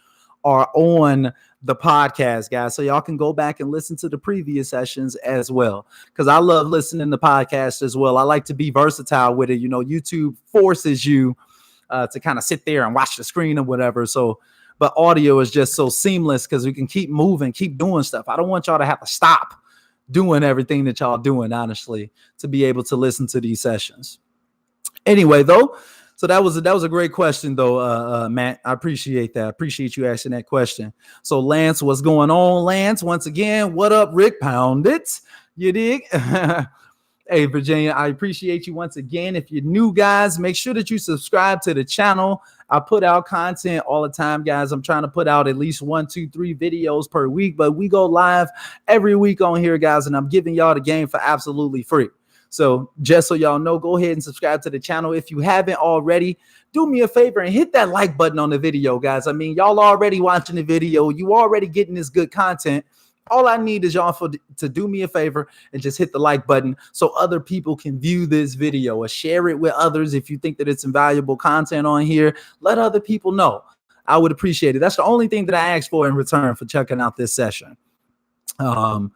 are on the podcast, guys. So y'all can go back and listen to the previous sessions as well. Because I love listening to podcasts as well. I like to be versatile with it. YouTube forces you to kind of sit there and watch the screen or whatever. So, but audio is just so seamless because we can keep moving, keep doing stuff. I don't want y'all to have to stop doing everything that y'all doing, honestly, to be able to listen to these sessions. Anyway, though, so that was a great question, though, Matt. I appreciate that. I appreciate you asking that question. So, Lance, what's going on, Lance? Once again, what up, Rick? Pound it. You dig? Hey, Virginia, I appreciate you once again. If you're new, guys, make sure that you subscribe to the channel. I put out content all the time, guys. I'm trying to put out at least 1, 2, 3 videos per week, but we go live every week on here, guys, and I'm giving y'all the game for absolutely free. So just so y'all know, go ahead and subscribe to the channel. If you haven't already, do me a favor and hit that like button on the video, guys. I mean, y'all already watching the video. You already getting this good content. All I need is y'all to do me a favor and just hit the like button so other people can view this video, or share it with others. If you think that it's invaluable content on here, let other people know. I would appreciate it. That's the only thing that I ask for in return for checking out this session. All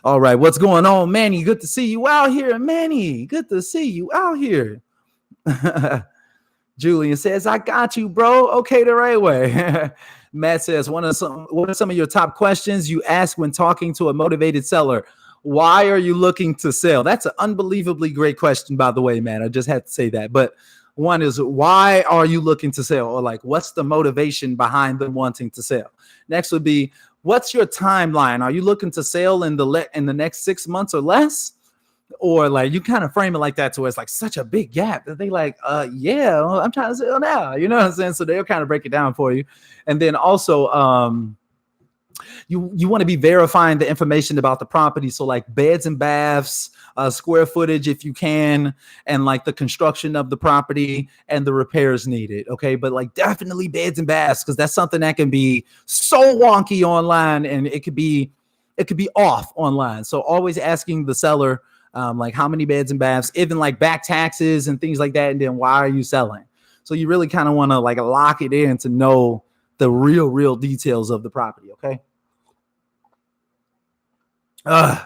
right, what's going on, Manny? Good to see you out here, Manny. Good to see you out here. Julian says, I got you, bro. Okay, the right way. Matt says, what are some of your top questions you ask when talking to a motivated seller? Why are you looking to sell? That's an unbelievably great question, by the way, man. I just had to say that. But one is, why are you looking to sell? Or like, what's the motivation behind them wanting to sell? Next would be, what's your timeline? Are you looking to sell in the next 6 months or less? Or like, you kind of frame it like that to where it's like such a big gap that they like, yeah, well, I'm trying to sell now. You know what I'm saying? So they'll kind of break it down for you. And then also, you want to be verifying the information about the property. So like beds and baths, square footage if you can, and like the construction of the property and the repairs needed. Okay. But like definitely beds and baths, because that's something that can be so wonky online, and it could be off online. So always asking the seller, like how many beds and baths, even like back taxes and things like that. And then why are you selling? So you really kind of want to like lock it in to know the real details of the property. Okay. My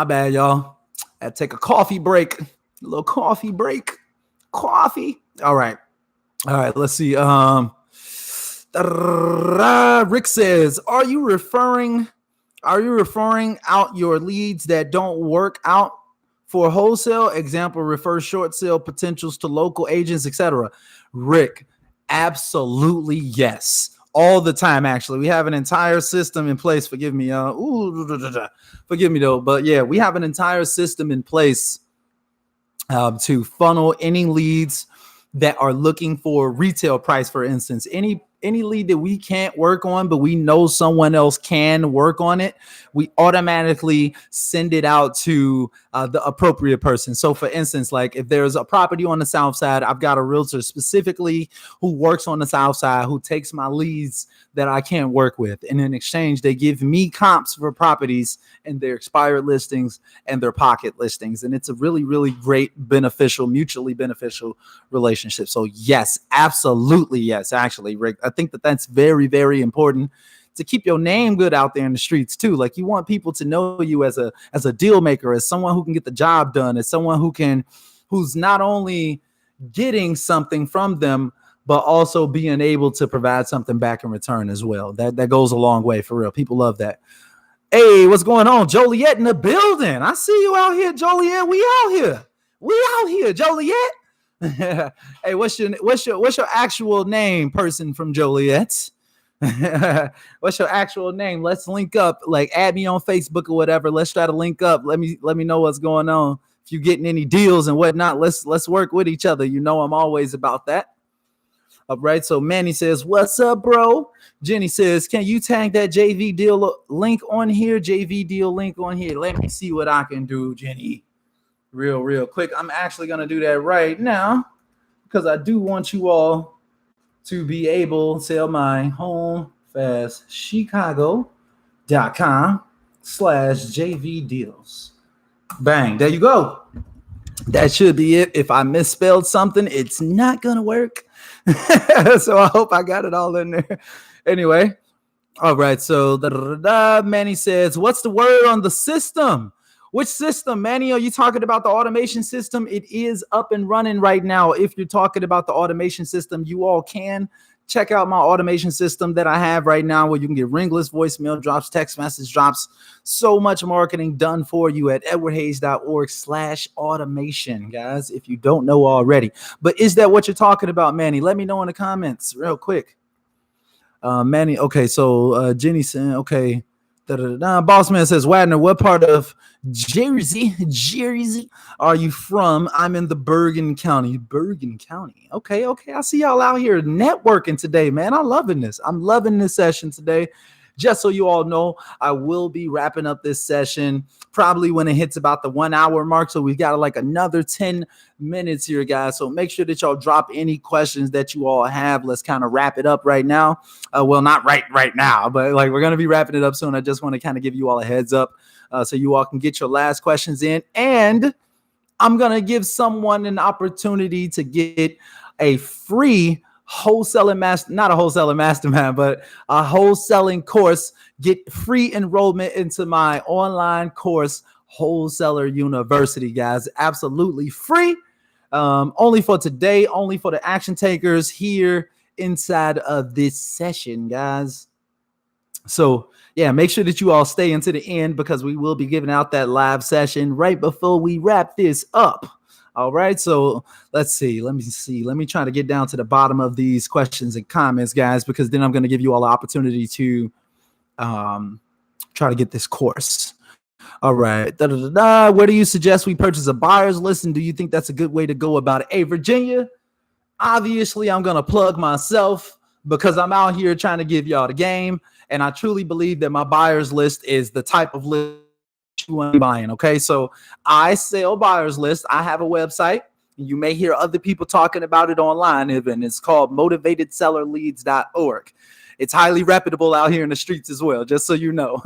bad, y'all. I had to take a coffee break. A little coffee break. Coffee. All right. Let's see. Rick says, are you referring out your leads that don't work out for wholesale? Example, refer short sale potentials to local agents, etc. Rick, absolutely yes. All the time, actually. We have an entire system in place. Forgive me, forgive me though. But yeah, we have an entire system in place to funnel any leads that are looking for retail price. For instance, any lead that we can't work on, but we know someone else can work on it, we automatically send it out to the appropriate person. So for instance, like if there's a property on the south side, I've got a realtor specifically who works on the south side, who takes my leads that I can't work with. And in exchange, they give me comps for properties and their expired listings and their pocket listings. And it's a really great, mutually beneficial relationship. So yes, absolutely yes. Actually, Rick, I think that's very important to keep your name good out there in the streets too. Like you want people to know you as a deal maker, as someone who can get the job done, as someone who's not only getting something from them, but also being able to provide something back in return as well. That goes a long way, for real. People love that. Hey, what's going on? Joliet in the building. I see you out here, Joliet. We out here, Joliet. Hey, what's your actual name, person from Joliet? What's your actual name? Let's link up. Like, add me on Facebook or whatever. Let's try to link up. Let me know what's going on. If you're getting any deals and whatnot, let's work with each other. You know I'm always about that. All right. So Manny says, "What's up, bro?" Jenny says, "Can you tag that JV deal link on here? JV deal link on here. Let me see what I can do, Jenny. Real quick. I'm actually gonna do that right now because I do want you all to be able to sell my homefastchicago.com/JV deals. Bang. There you go. That should be it. If I misspelled something, it's not gonna work. So I hope I got it all in there. Anyway, all right. So Manny says, "What's the word on the system?" Which system, Manny? Are you talking about the automation system? It is up and running right now. If you're talking about the automation system, you all can check out my automation system that I have right now, where you can get ringless voicemail drops, text message drops, so much marketing done for you at edwardhayes.org/automation, guys, if you don't know already. But is that what you're talking about, Manny? Let me know in the comments real quick. Manny, okay, so Jenny saying, okay. Boss man says, "Wagner, what part of Jersey are you from?" I'm in the Bergen County. Okay. I see y'all out here networking today, man. I'm loving this session today. Just so you all know, I will be wrapping up this session probably when it hits about the 1 hour mark. So we've got like another 10 minutes here, guys. So make sure that y'all drop any questions that you all have. Let's kind of wrap it up right now. Well, not right now, but like we're going to be wrapping it up soon. I just want to kind of give you all a heads up so you all can get your last questions in. And I'm going to give someone an opportunity to get a free not a wholesaling mastermind, but a wholesaling course. Get free enrollment into my online course, Wholesaler University, guys. Absolutely free. Only for today, only for the action takers here inside of this session, guys. So yeah, make sure that you all stay into the end because we will be giving out that live session right before we wrap this up. All right, so let's see. Let me try to get down to the bottom of these questions and comments, guys, because then I'm going to give you all the opportunity to try to get this course. All right. Where do you suggest we purchase a buyer's list? And do you think that's a good way to go about it? Hey, Virginia, obviously I'm going to plug myself because I'm out here trying to give y'all the game. And I truly believe that my buyer's list is the type of list you want to be buying. Okay. So I sell buyer's list. I have a website. You may hear other people talking about it online, even. It's called motivatedsellerleads.org. It's highly reputable out here in the streets as well, just so you know.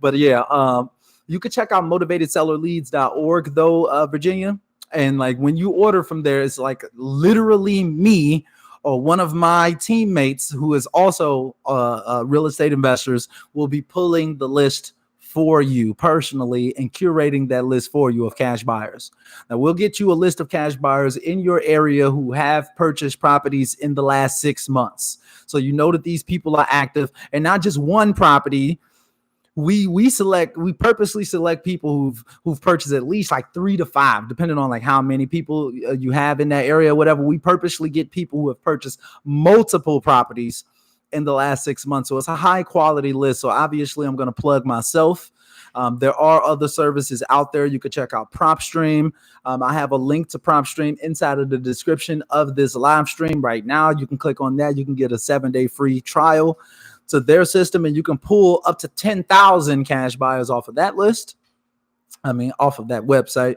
But yeah, you can check out motivatedsellerleads.org though, Virginia. And like when you order from there, it's like literally me or one of my teammates who is also real estate investors will be pulling the list for you personally and curating that list for you of cash buyers. Now we'll get you a list of cash buyers in your area who have purchased properties in the last 6 months. So you know that these people are active and not just one property. We purposely select people who've purchased at least like 3 to 5, depending on like how many people you have in that area, whatever. We purposely get people who have purchased multiple properties in the last 6 months. So it's a high quality list. So obviously I'm going to plug myself. There are other services out there. You could check out Propstream. I have a link to Propstream inside of the description of this live stream right now. You can click on that. You can get a 7-day free trial to their system, and you can pull up to 10,000 cash buyers off of that list. Off of that website.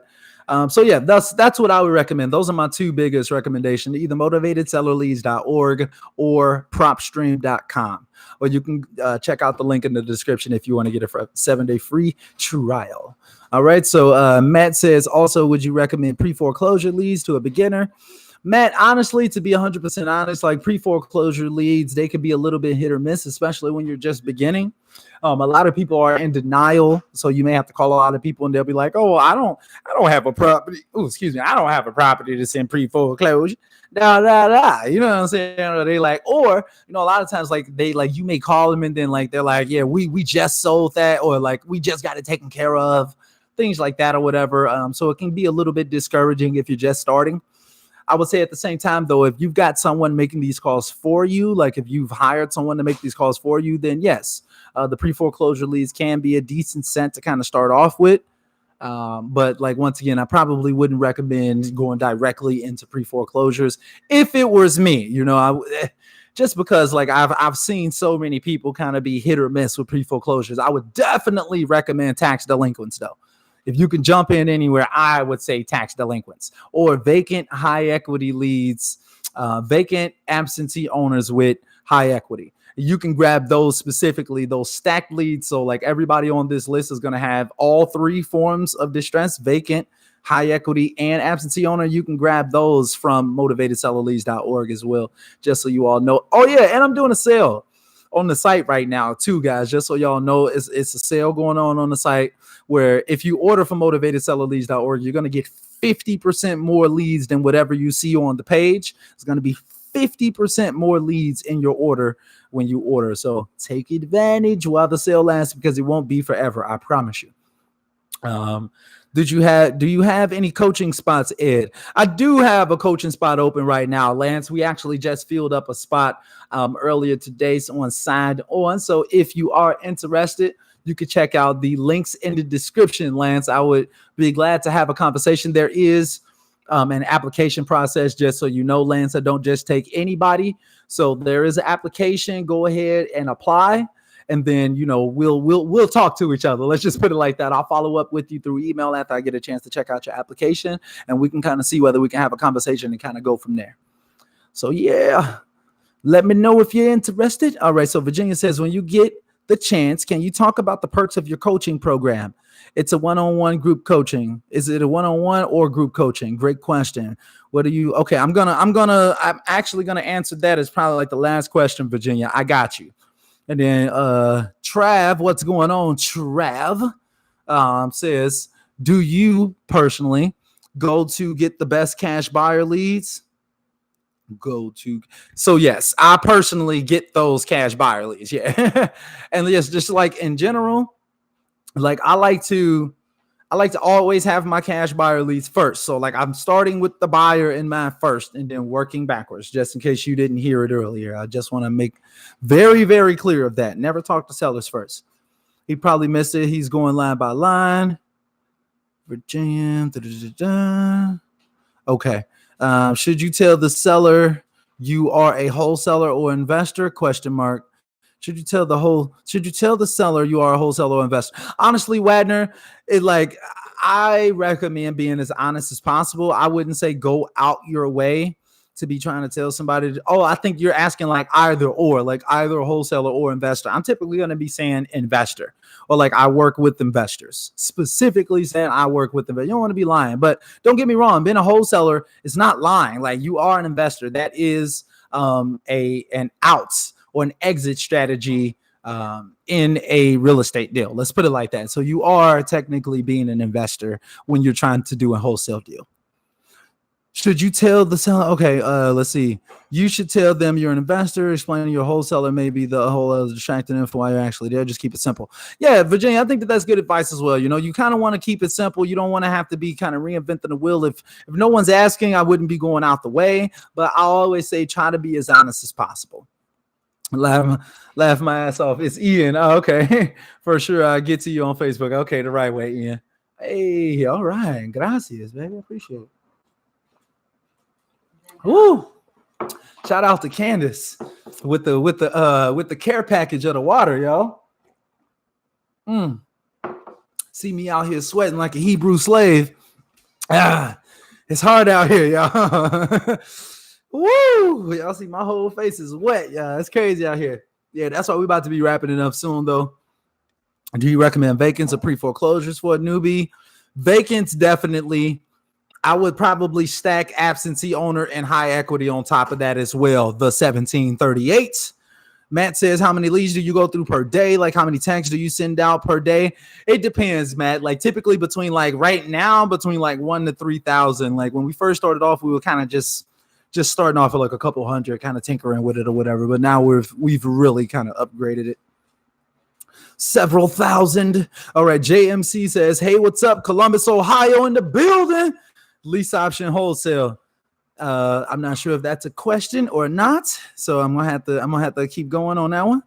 So yeah, that's what I would recommend. Those are my 2 biggest recommendations, either motivatedsellerleads.org or propstream.com. Or you can check out the link in the description if you want to get a 7-day free trial. All right. So Matt says, also, would you recommend pre-foreclosure leads to a beginner? Matt, honestly, to be 100% honest, like pre-foreclosure leads, they could be a little bit hit or miss, especially when you're just beginning. A lot of people are in denial, so you may have to call a lot of people, and they'll be like, "Oh, I don't have a property. Oh, excuse me, I don't have a property that's in pre-foreclosure." You know what I'm saying? Or they like, or a lot of times like they like you may call them and then like they're like, "Yeah, we just sold that," or like we just got it taken care of, things like that or whatever. So it can be a little bit discouraging if you're just starting. I would say at the same time, though, if you've got someone making these calls for you, like if you've hired someone to make these calls for you, then yes, the pre-foreclosure leads can be a decent scent to kind of start off with. But like, once again, I probably wouldn't recommend going directly into pre-foreclosures if it was me, just because like I've seen so many people kind of be hit or miss with pre-foreclosures. I would definitely recommend tax delinquents though. If you can jump in anywhere, I would say tax delinquents or vacant high equity leads, vacant absentee owners with high equity. You can grab those specifically, those stacked leads. So like everybody on this list is going to have all 3 forms of distress: vacant, high equity, and absentee owner. You can grab those from motivatedsellerleads.org as well, just so you all know. Oh yeah, and I'm doing a sale on the site right now too, guys, just so y'all know. It's a sale going on the site where if you order from motivatedsellerleads.org, you're going to get 50% more leads than whatever you see on the page. It's going to be 50% more leads in your order when you order. So take advantage while the sale lasts, because it won't be forever, I promise you. Do you have any coaching spots, Ed? I do have a coaching spot open right now, Lance. We actually just filled up a spot earlier today on Signed On. So if you are interested, you can check out the links in the description, Lance. I would be glad to have a conversation. There is an application process, just so you know, Lance. I don't just take anybody. So there is an application. Go ahead and apply. And then, we'll talk to each other. Let's just put it like that. I'll follow up with you through email after I get a chance to check out your application, and we can kind of see whether we can have a conversation and kind of go from there. So yeah, let me know if you're interested. All right. So Virginia says, when you get the chance, can you talk about the perks of your coaching program? It's a one-on-one group coaching. Is it a one-on-one or group coaching? Great question. Okay. I'm actually going to answer that as probably like the last question, Virginia. I got you. And then Trav, what's going on? Trav says, do you personally go to get the best cash buyer leads. So yes, I personally get those cash buyer leads. Yeah. And yes, just like in general, like I like to always have my cash buyer leads first. So like I'm starting with the buyer in mind first and then working backwards, just in case you didn't hear it earlier. I just want to make very, very clear of that. Never talk to sellers first. He probably missed it. He's going line by line. Virginia. Okay. Should you tell the seller you are a wholesaler or investor? Question mark. Should you tell the seller you are a wholesaler or investor? Honestly, Wadner, I recommend being as honest as possible. I wouldn't say go out your way to be trying to tell somebody, I think you're asking like either or, like either a wholesaler or investor. I'm typically going to be saying investor, or like I work with investors, specifically saying I work with them. You don't want to be lying, but don't get me wrong. Being a wholesaler is not lying. Like you are an investor. That is an out or an exit strategy in a real estate deal. Let's put it like that. So you are technically being an investor when you're trying to do a wholesale deal. Should you tell the seller? Okay, let's see. You should tell them you're an investor. Explaining your wholesaler may be the whole other distracting info while you're actually there. Just keep it simple. Yeah, Virginia, I think that's good advice as well. You know, you kind of want to keep it simple. You don't want to have to be kind of reinventing the wheel. If no one's asking, I wouldn't be going out the way. But I always say try to be as honest as possible. Laugh my ass off. It's Ian. Oh, okay. For sure. I'll get to you on Facebook. Okay, the right way, Ian. Hey, all right. Gracias, baby. Appreciate it. Woo! Shout out to Candace with the care package of the water, y'all. See me out here sweating like a Hebrew slave. It's hard out here, y'all. Woo! Y'all see my whole face is wet, y'all. It's crazy out here. Yeah, that's why we're about to be wrapping it up soon, though. Do you recommend vacants or pre-foreclosures for a newbie? Vacants, definitely. I would probably stack absentee owner and high equity on top of that as well. The 1738. Matt says, how many leads do you go through per day? Like how many texts do you send out per day? It depends, Matt. Like typically between right now, between 1,000 to 3,000. Like when we first started off, we were kind of just starting off with a couple hundred, kind of tinkering with it or whatever. But now we've really kind of upgraded it. Several thousand. All right. JMC says, hey, what's up? Columbus, Ohio in the building. Lease option wholesale. I'm not sure if that's a question or not, so I'm gonna have to keep going on that one.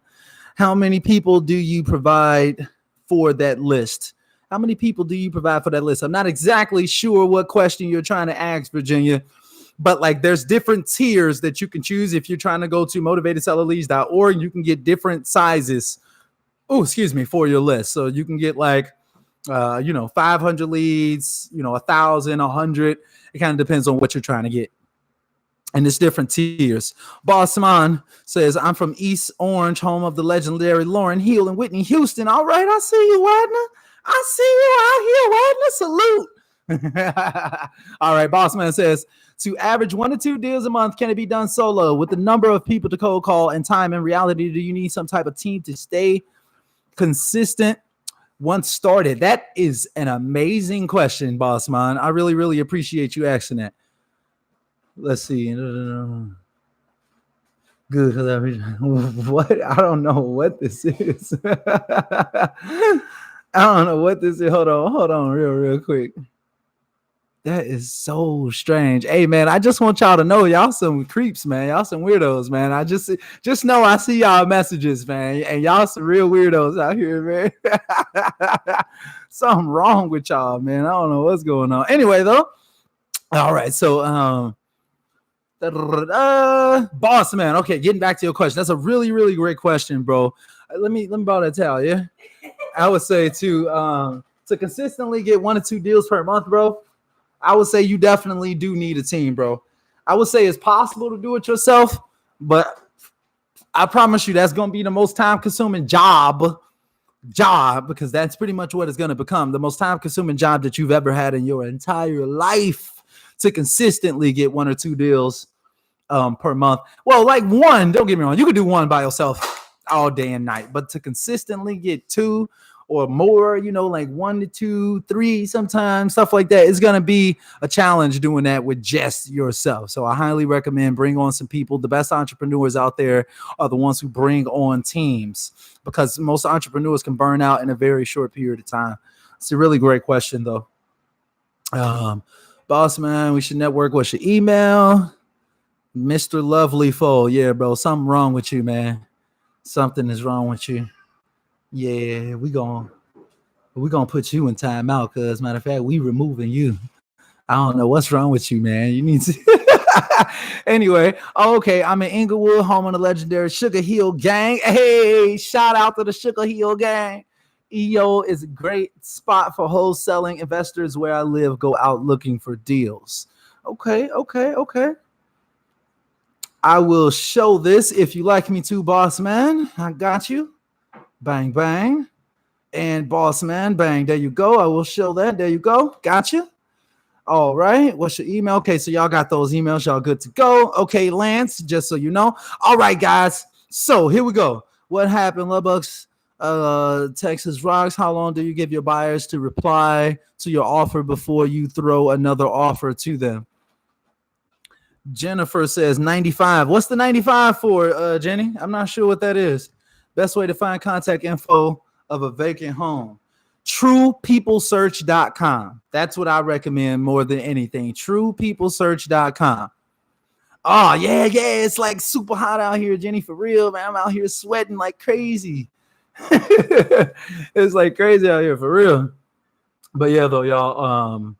How many people do you provide for that list? How many people do you provide for that list? I'm not exactly sure what question you're trying to ask, Virginia, but there's different tiers that you can choose. If you're trying to go to motivatedsellerleads.org, you can get different sizes. For your list. So you can get 500 leads, 1,000, 100. It kind of depends on what you're trying to get. And it's different tiers. Bossman says, I'm from East Orange, home of the legendary Lauryn Hill and Whitney Houston. All right, I see you, Wadner. I see you out here, Wadner. Salute. All right, Bossman says, to average 1 to 2 deals a month, can it be done solo? With the number of people to cold call and time in reality, do you need some type of team to stay consistent once started? That is an amazing question, Bossman. I really, really appreciate you asking that. Let's see. Good. What? I don't know what this is. I don't know what this is. Hold on real quick. That is so strange. Hey, man, I just want y'all to know y'all some creeps, man. Y'all some weirdos, man. I just know I see y'all messages, man. And y'all some real weirdos out here, man. Something wrong with y'all, man. I don't know what's going on. Anyway, though. All right. So, boss, man. Okay, getting back to your question. That's a really, really great question, bro. Let me about to tell you. I would say to consistently get 1 to 2 deals per month, bro. I would say you definitely do need a team, bro. I would say it's possible to do it yourself, but I promise you that's going to be the most time-consuming job, because that's pretty much what it's going to become. The most time-consuming job that you've ever had in your entire life, to consistently get 1 or 2 deals per month. Well, one, don't get me wrong. You could do 1 by yourself all day and night, but to consistently get 2 or more, like 1 to 2, 3, sometimes stuff like that. It's going to be a challenge doing that with just yourself. So I highly recommend bring on some people. The best entrepreneurs out there are the ones who bring on teams, because most entrepreneurs can burn out in a very short period of time. It's a really great question though. Boss man, we should network. What's your email? Mr. Lovely Foe. Yeah, bro. Something wrong with you, man. Something is wrong with you. Yeah, we gonna put you in timeout, cuz matter of fact, we removing you. I don't know what's wrong with you, man. You need to anyway. Okay, I'm in Inglewood, home of the legendary Sugar Hill Gang. Hey, shout out to the Sugar Hill Gang. EO is a great spot for wholesaling. Investors where I live go out looking for deals. Okay. I will show this if you like me to, boss man. I got you. Bang, bang. And boss man, bang. There you go. I will show that. There you go. Gotcha. All right. What's your email? Okay, so y'all got those emails. Y'all good to go. Okay, Lance, just so you know. All right, guys. So here we go. What happened, Lubbock's? Texas rocks. How long do you give your buyers to reply to your offer before you throw another offer to them? Jennifer says 95. What's the 95 for, Jenny? I'm not sure what that is. Best way to find contact info of a vacant home. TruePeopleSearch.com. That's what I recommend more than anything. TruePeopleSearch.com. Oh, yeah. It's like super hot out here, Jenny, for real, man. I'm out here sweating like crazy. It's like crazy out here, for real. But yeah, though, y'all,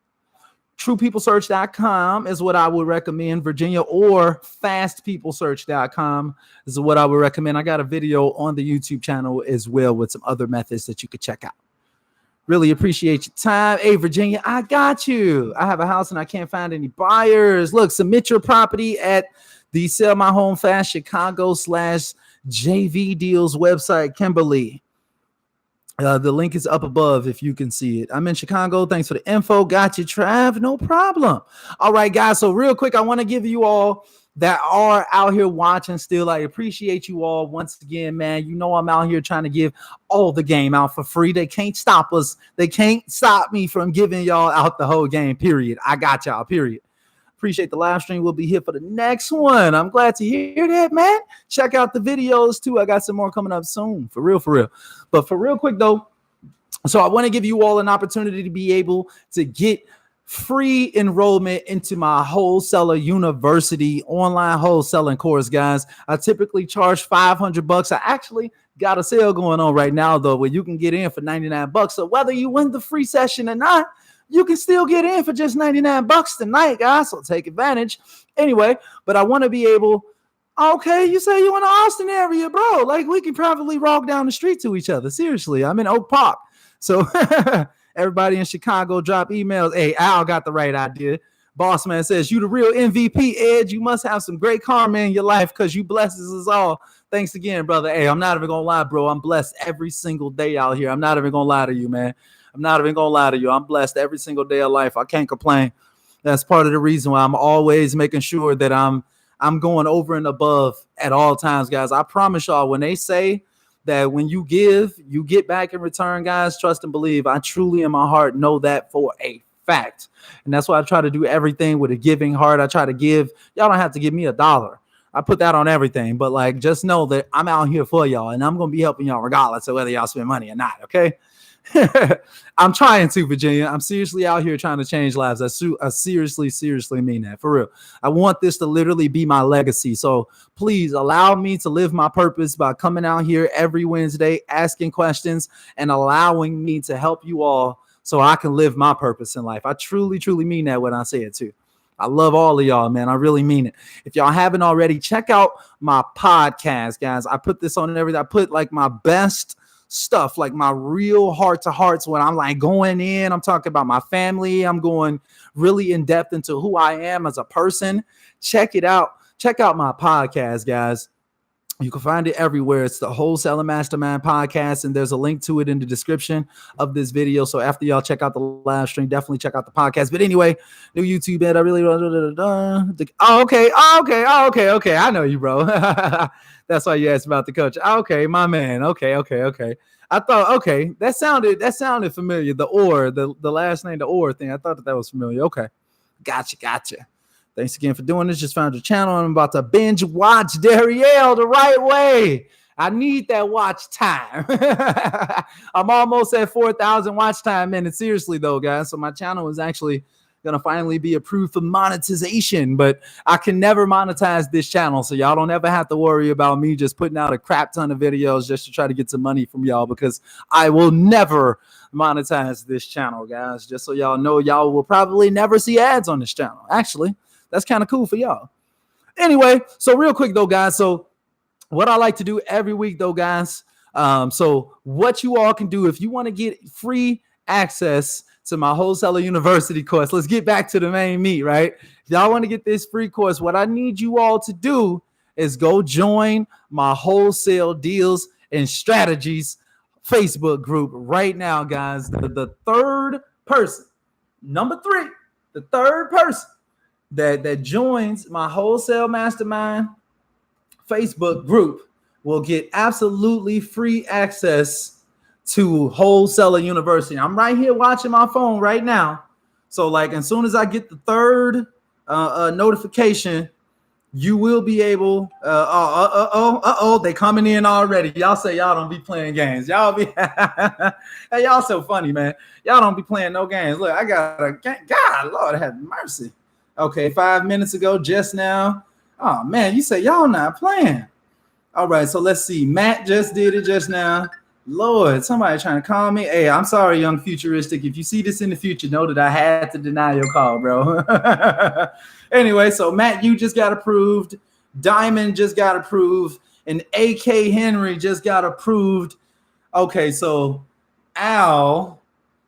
TruePeopleSearch.com is what I would recommend, Virginia, or FastPeopleSearch.com is what I would recommend. I got a video on the YouTube channel as well with some other methods that you could check out. Really appreciate your time. Hey, Virginia, I got you. I have a house and I can't find any buyers. Look, submit your property at the Sell My Home Fast Chicago/JV Deals website, Kimberly. The link is up above if you can see it. I'm in Chicago. Thanks for the info. Got you, Trav. No problem. All right, guys. So real quick, I want to give you all that are out here watching still. I appreciate you all once again, man. You know I'm out here trying to give all the game out for free. They can't stop us. They can't stop me from giving y'all out the whole game, period. I got y'all, period. Appreciate the live stream. We'll be here for the next one. I'm glad to hear that, man. Check out the videos too. I got some more coming up soon. For real. But for real quick though, so I want to give you all an opportunity to be able to get free enrollment into my Wholesaler University online wholesaling course, guys. I typically charge $500. I actually got a sale going on right now though, where you can get in for $99. So whether you win the free session or not, you can still get in for just $99 tonight, guys. So take advantage. Anyway, but I want to be able. Okay, you say you in the Austin area, bro. Like we can probably walk down the street to each other. Seriously, I'm in Oak Park. So everybody in Chicago, drop emails. Hey, Al got the right idea. Boss man says, you the real MVP, Ed. You must have some great karma in your life because you blesses us all. Thanks again, brother. Hey, I'm not even going to lie, bro. I'm blessed every single day out here. I'm not even going to lie to you, man. I'm not even going to lie to you. I'm blessed every single day of life. I can't complain. That's part of the reason why I'm always making sure that I'm going over and above at all times, guys. I promise y'all, when they say that when you give, you get back in return, guys, trust and believe. I truly in my heart know that for a fact. And that's why I try to do everything with a giving heart. I try to give. Y'all don't have to give me $1. I put that on everything. But like, just know that I'm out here for y'all and I'm going to be helping y'all regardless of whether y'all spend money or not. Okay. I'm trying to, Virginia. I'm seriously out here trying to change lives. I seriously mean that, for real. I want this to literally be my legacy. So please allow me to live my purpose by coming out here every Wednesday, asking questions and allowing me to help you all so I can live my purpose in life. I truly mean that when I say it too. I love all of y'all, man. I really mean it. If y'all haven't already, check out my podcast, guys. I put this on everything. I put like my best stuff, like my real heart to hearts when I'm like going in. I'm talking about my family. I'm going really in depth into who I am as a person. Check it out. Check out my podcast, guys. You can find it everywhere. It's the Wholesaling Mastermind podcast, and there's a link to it in the description of this video. So after y'all check out the live stream, definitely check out the podcast. But anyway, new YouTube bed. I really okay. I know you, bro. That's why you asked about the coach. Okay, my man. Okay. I thought that sounded familiar. The last name, the or thing. I thought that was familiar. Okay, gotcha. Thanks again for doing this. Just found your channel. I'm about to binge watch Darielle the right way. I need that watch time. I'm almost at 4,000 watch time minutes. Seriously, though, guys. So my channel is actually going to finally be approved for monetization, but I can never monetize this channel. So y'all don't ever have to worry about me just putting out a crap ton of videos just to try to get some money from y'all, because I will never monetize this channel, guys. Just so y'all know, y'all will probably never see ads on this channel. Actually, that's kind of cool for y'all. Anyway, so real quick though, guys. So what I like to do every week though, guys. So what you all can do if you want to get free access to my Wholesaler University course. Let's get back to the main meat, right? If y'all want to get this free course, what I need you all to do is go join my Wholesale Deals and Strategies Facebook group right now, guys. The third person, number 3, the third person that joins my Wholesale Mastermind Facebook group will get absolutely free access to Wholesaler University. I'm right here watching my phone right now. So like as soon as I get the third notification, you will be able, they coming in already. Y'all say y'all don't be playing games. Y'all be, hey, y'all so funny, man. Y'all don't be playing no games. Look, I got a, God, Lord have mercy. Okay, 5 minutes ago, just now. Oh man, you say y'all not playing. All right, so let's see. Matt just did it just now. Lord, somebody trying to call me. Hey, I'm sorry, young futuristic. If you see this in the future, know that I had to deny your call, bro. Anyway, so Matt, you just got approved. Diamond just got approved. And AK Henry just got approved. Okay, so Al.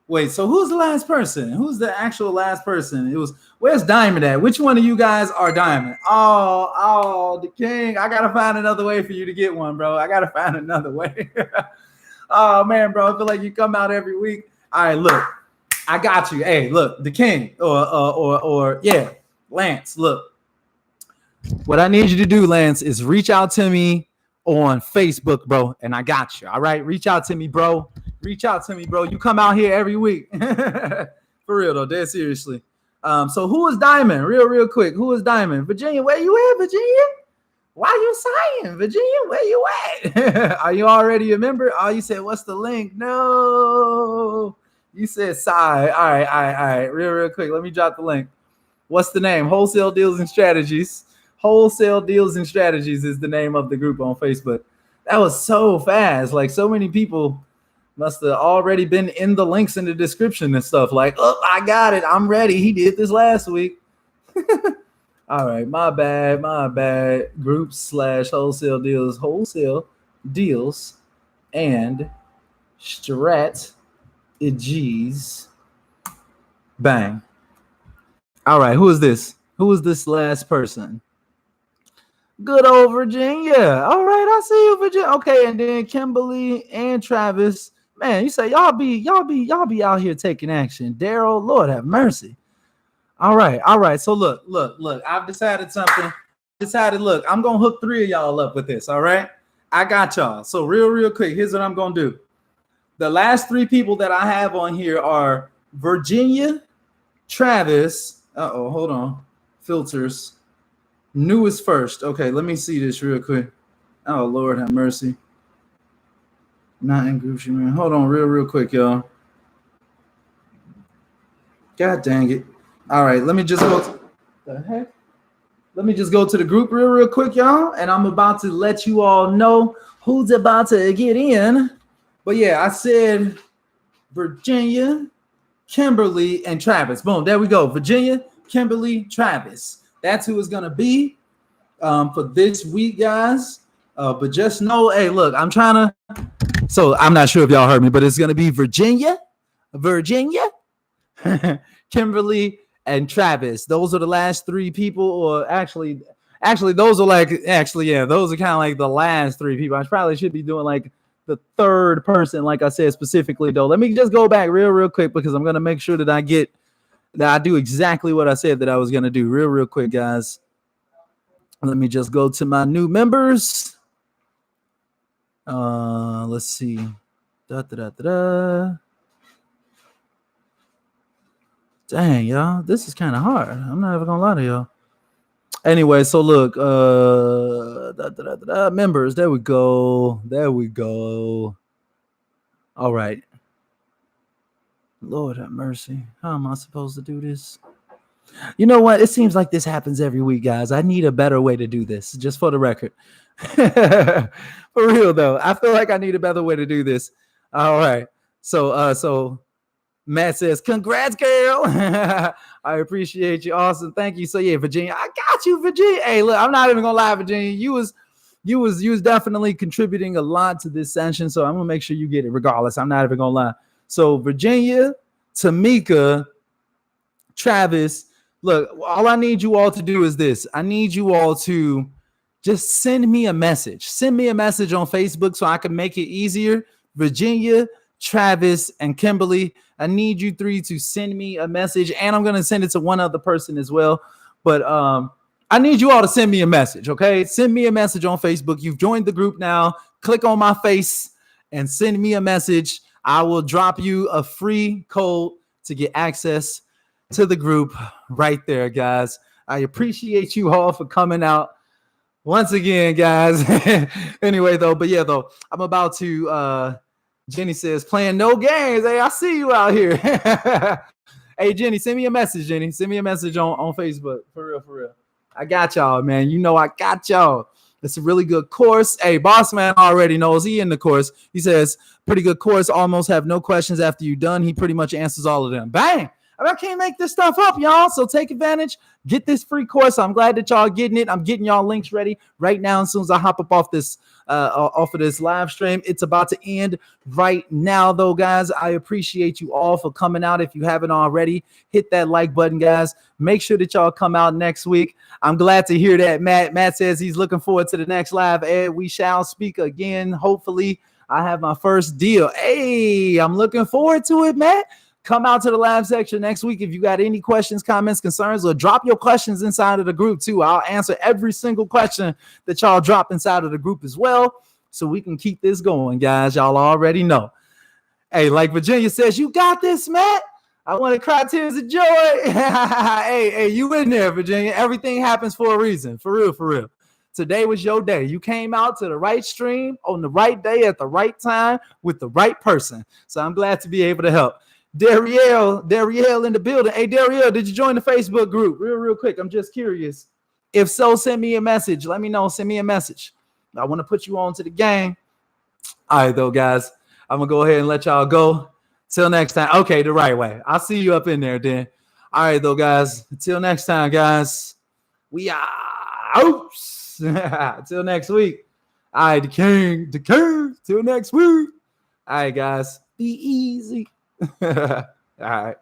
Wait, so who's the last person? Who's the actual last person? It was, where's Diamond at? Which one of you guys are Diamond? Oh, the king. I got to find another way for you to get one, bro. I got to find another way. Oh man, bro, I feel like you come out every week. All right, look, I got you. Hey, look, the king, or yeah, Lance. Look, what I need you to do, Lance, is reach out to me on Facebook, bro, and I got you. All right, reach out to me, bro. Reach out to me, bro. You come out here every week, for real though, dead seriously. So who is Diamond? Real quick, who is Diamond? Virginia, where you at, Virginia? Why you saying, Virginia? Where you at? Are you already a member? Oh, you said, what's the link? No. You said sigh. All right. Real quick. Let me drop the link. What's the name? Wholesale Deals and Strategies. Wholesale Deals and Strategies is the name of the group on Facebook. That was so fast. Like so many people must have already been in the links in the description and stuff. Like, oh, I got it. I'm ready. He did this last week. All right, my bad. Groups / wholesale deals and strategies. Bang. All right, who is this? Who is this last person? Good old Virginia. All right, I see you, Virginia. Okay, and then Kimberly and Travis. Man, you say y'all be out here taking action. Daryl, Lord have mercy. All right. So look. I've decided something. Look, I'm gonna hook 3 of y'all up with this. All right, I got y'all. So real quick, here's what I'm gonna do. The last 3 people that I have on here are Virginia, Travis. Hold on. Filters. Newest first. Okay, let me see this real quick. Oh Lord have mercy. Not in groups, man. Hold on, real quick, y'all. God dang it. All right, let me just go to the heck. Let me just go to the group real quick, y'all. And I'm about to let you all know who's about to get in. But yeah, I said Virginia, Kimberly, and Travis. Boom, there we go. Virginia, Kimberly, Travis. That's who it's gonna be for this week, guys. But just know, hey, look, I'm not sure if y'all heard me, but it's gonna be Virginia, Kimberly, and Travis. Those are the last 3 people, or actually, Actually, those are like, those are kind of like the last three people. I probably should be doing like the third person, like I said specifically, though. Let me just go back real quick because I'm going to make sure that I do exactly what I said that I was going to do real quick, guys. Let me just go to my new members. Let's see. Dang, y'all. This is kind of hard. I'm not even going to lie to y'all. Anyway, so look, members, there we go. All right. Lord have mercy. How am I supposed to do this? You know what? It seems like this happens every week, guys. I need a better way to do this, just for the record. For real, though. I feel like I need a better way to do this. All right. So Matt says, congrats, girl. I appreciate you. Awesome. Thank you. So yeah, Virginia, I got you, Virginia. Hey, look, I'm not even gonna lie, Virginia. You was definitely contributing a lot to this session. So I'm gonna make sure you get it regardless. I'm not even gonna lie. So Virginia, Tamika, Travis, look, all I need you all to do is this. I need you all to just send me a message. Send me a message on Facebook so I can make it easier. Virginia, Travis, and Kimberly, I need you three to send me a message, and I'm going to send it to one other person as well. But I need you all to send me a message, okay? Send me a message on Facebook. You've joined the group now. Click on my face and send me a message. I will drop you a free code to get access to the group right there, guys. I appreciate you all for coming out once again, guys. Anyway, though, I'm about to Jenny says, playing no games. Hey, I see you out here. Hey, Jenny, send me a message, Jenny. Send me a message on Facebook. For real. I got y'all, man. You know I got y'all. It's a really good course. Hey, Boss Man already knows he in the course. He says, pretty good course. Almost have no questions after you're done. He pretty much answers all of them. Bang! I can't make this stuff up, y'all. So take advantage. Get this free course. I'm glad that y'all getting it. I'm getting y'all links ready right now. As soon as I hop up off of this live stream, it's about to end right now, though, guys. I appreciate you all for coming out. If you haven't already, hit that like button, guys. Make sure that y'all come out next week. I'm glad to hear that. Matt says he's looking forward to the next live. Ed, we shall speak again. Hopefully, I have my first deal. Hey, I'm looking forward to it, Matt. Come out to the live section next week. If you got any questions, comments, concerns, or drop your questions inside of the group too. I'll answer every single question that y'all drop inside of the group as well, so we can keep this going, guys. Y'all already know. Hey, like Virginia says, you got this, Matt. I want to cry tears of joy. Hey, you in there, Virginia. Everything happens for a reason. For real. Today was your day. You came out to the right stream on the right day at the right time with the right person. So I'm glad to be able to help. Darielle in the building. Hey, Darielle, did you join the Facebook group? Real quick. I'm just curious. If so, send me a message. Let me know. Send me a message. I want to put you on to the game. All right, though, guys. I'm going to go ahead and let y'all go. Till next time. Okay, the right way. I'll see you up in there then. All right, though, guys. Until next time, guys. We are out. Till next week. All right, the king. Till next week. All right, guys. Be easy. All right.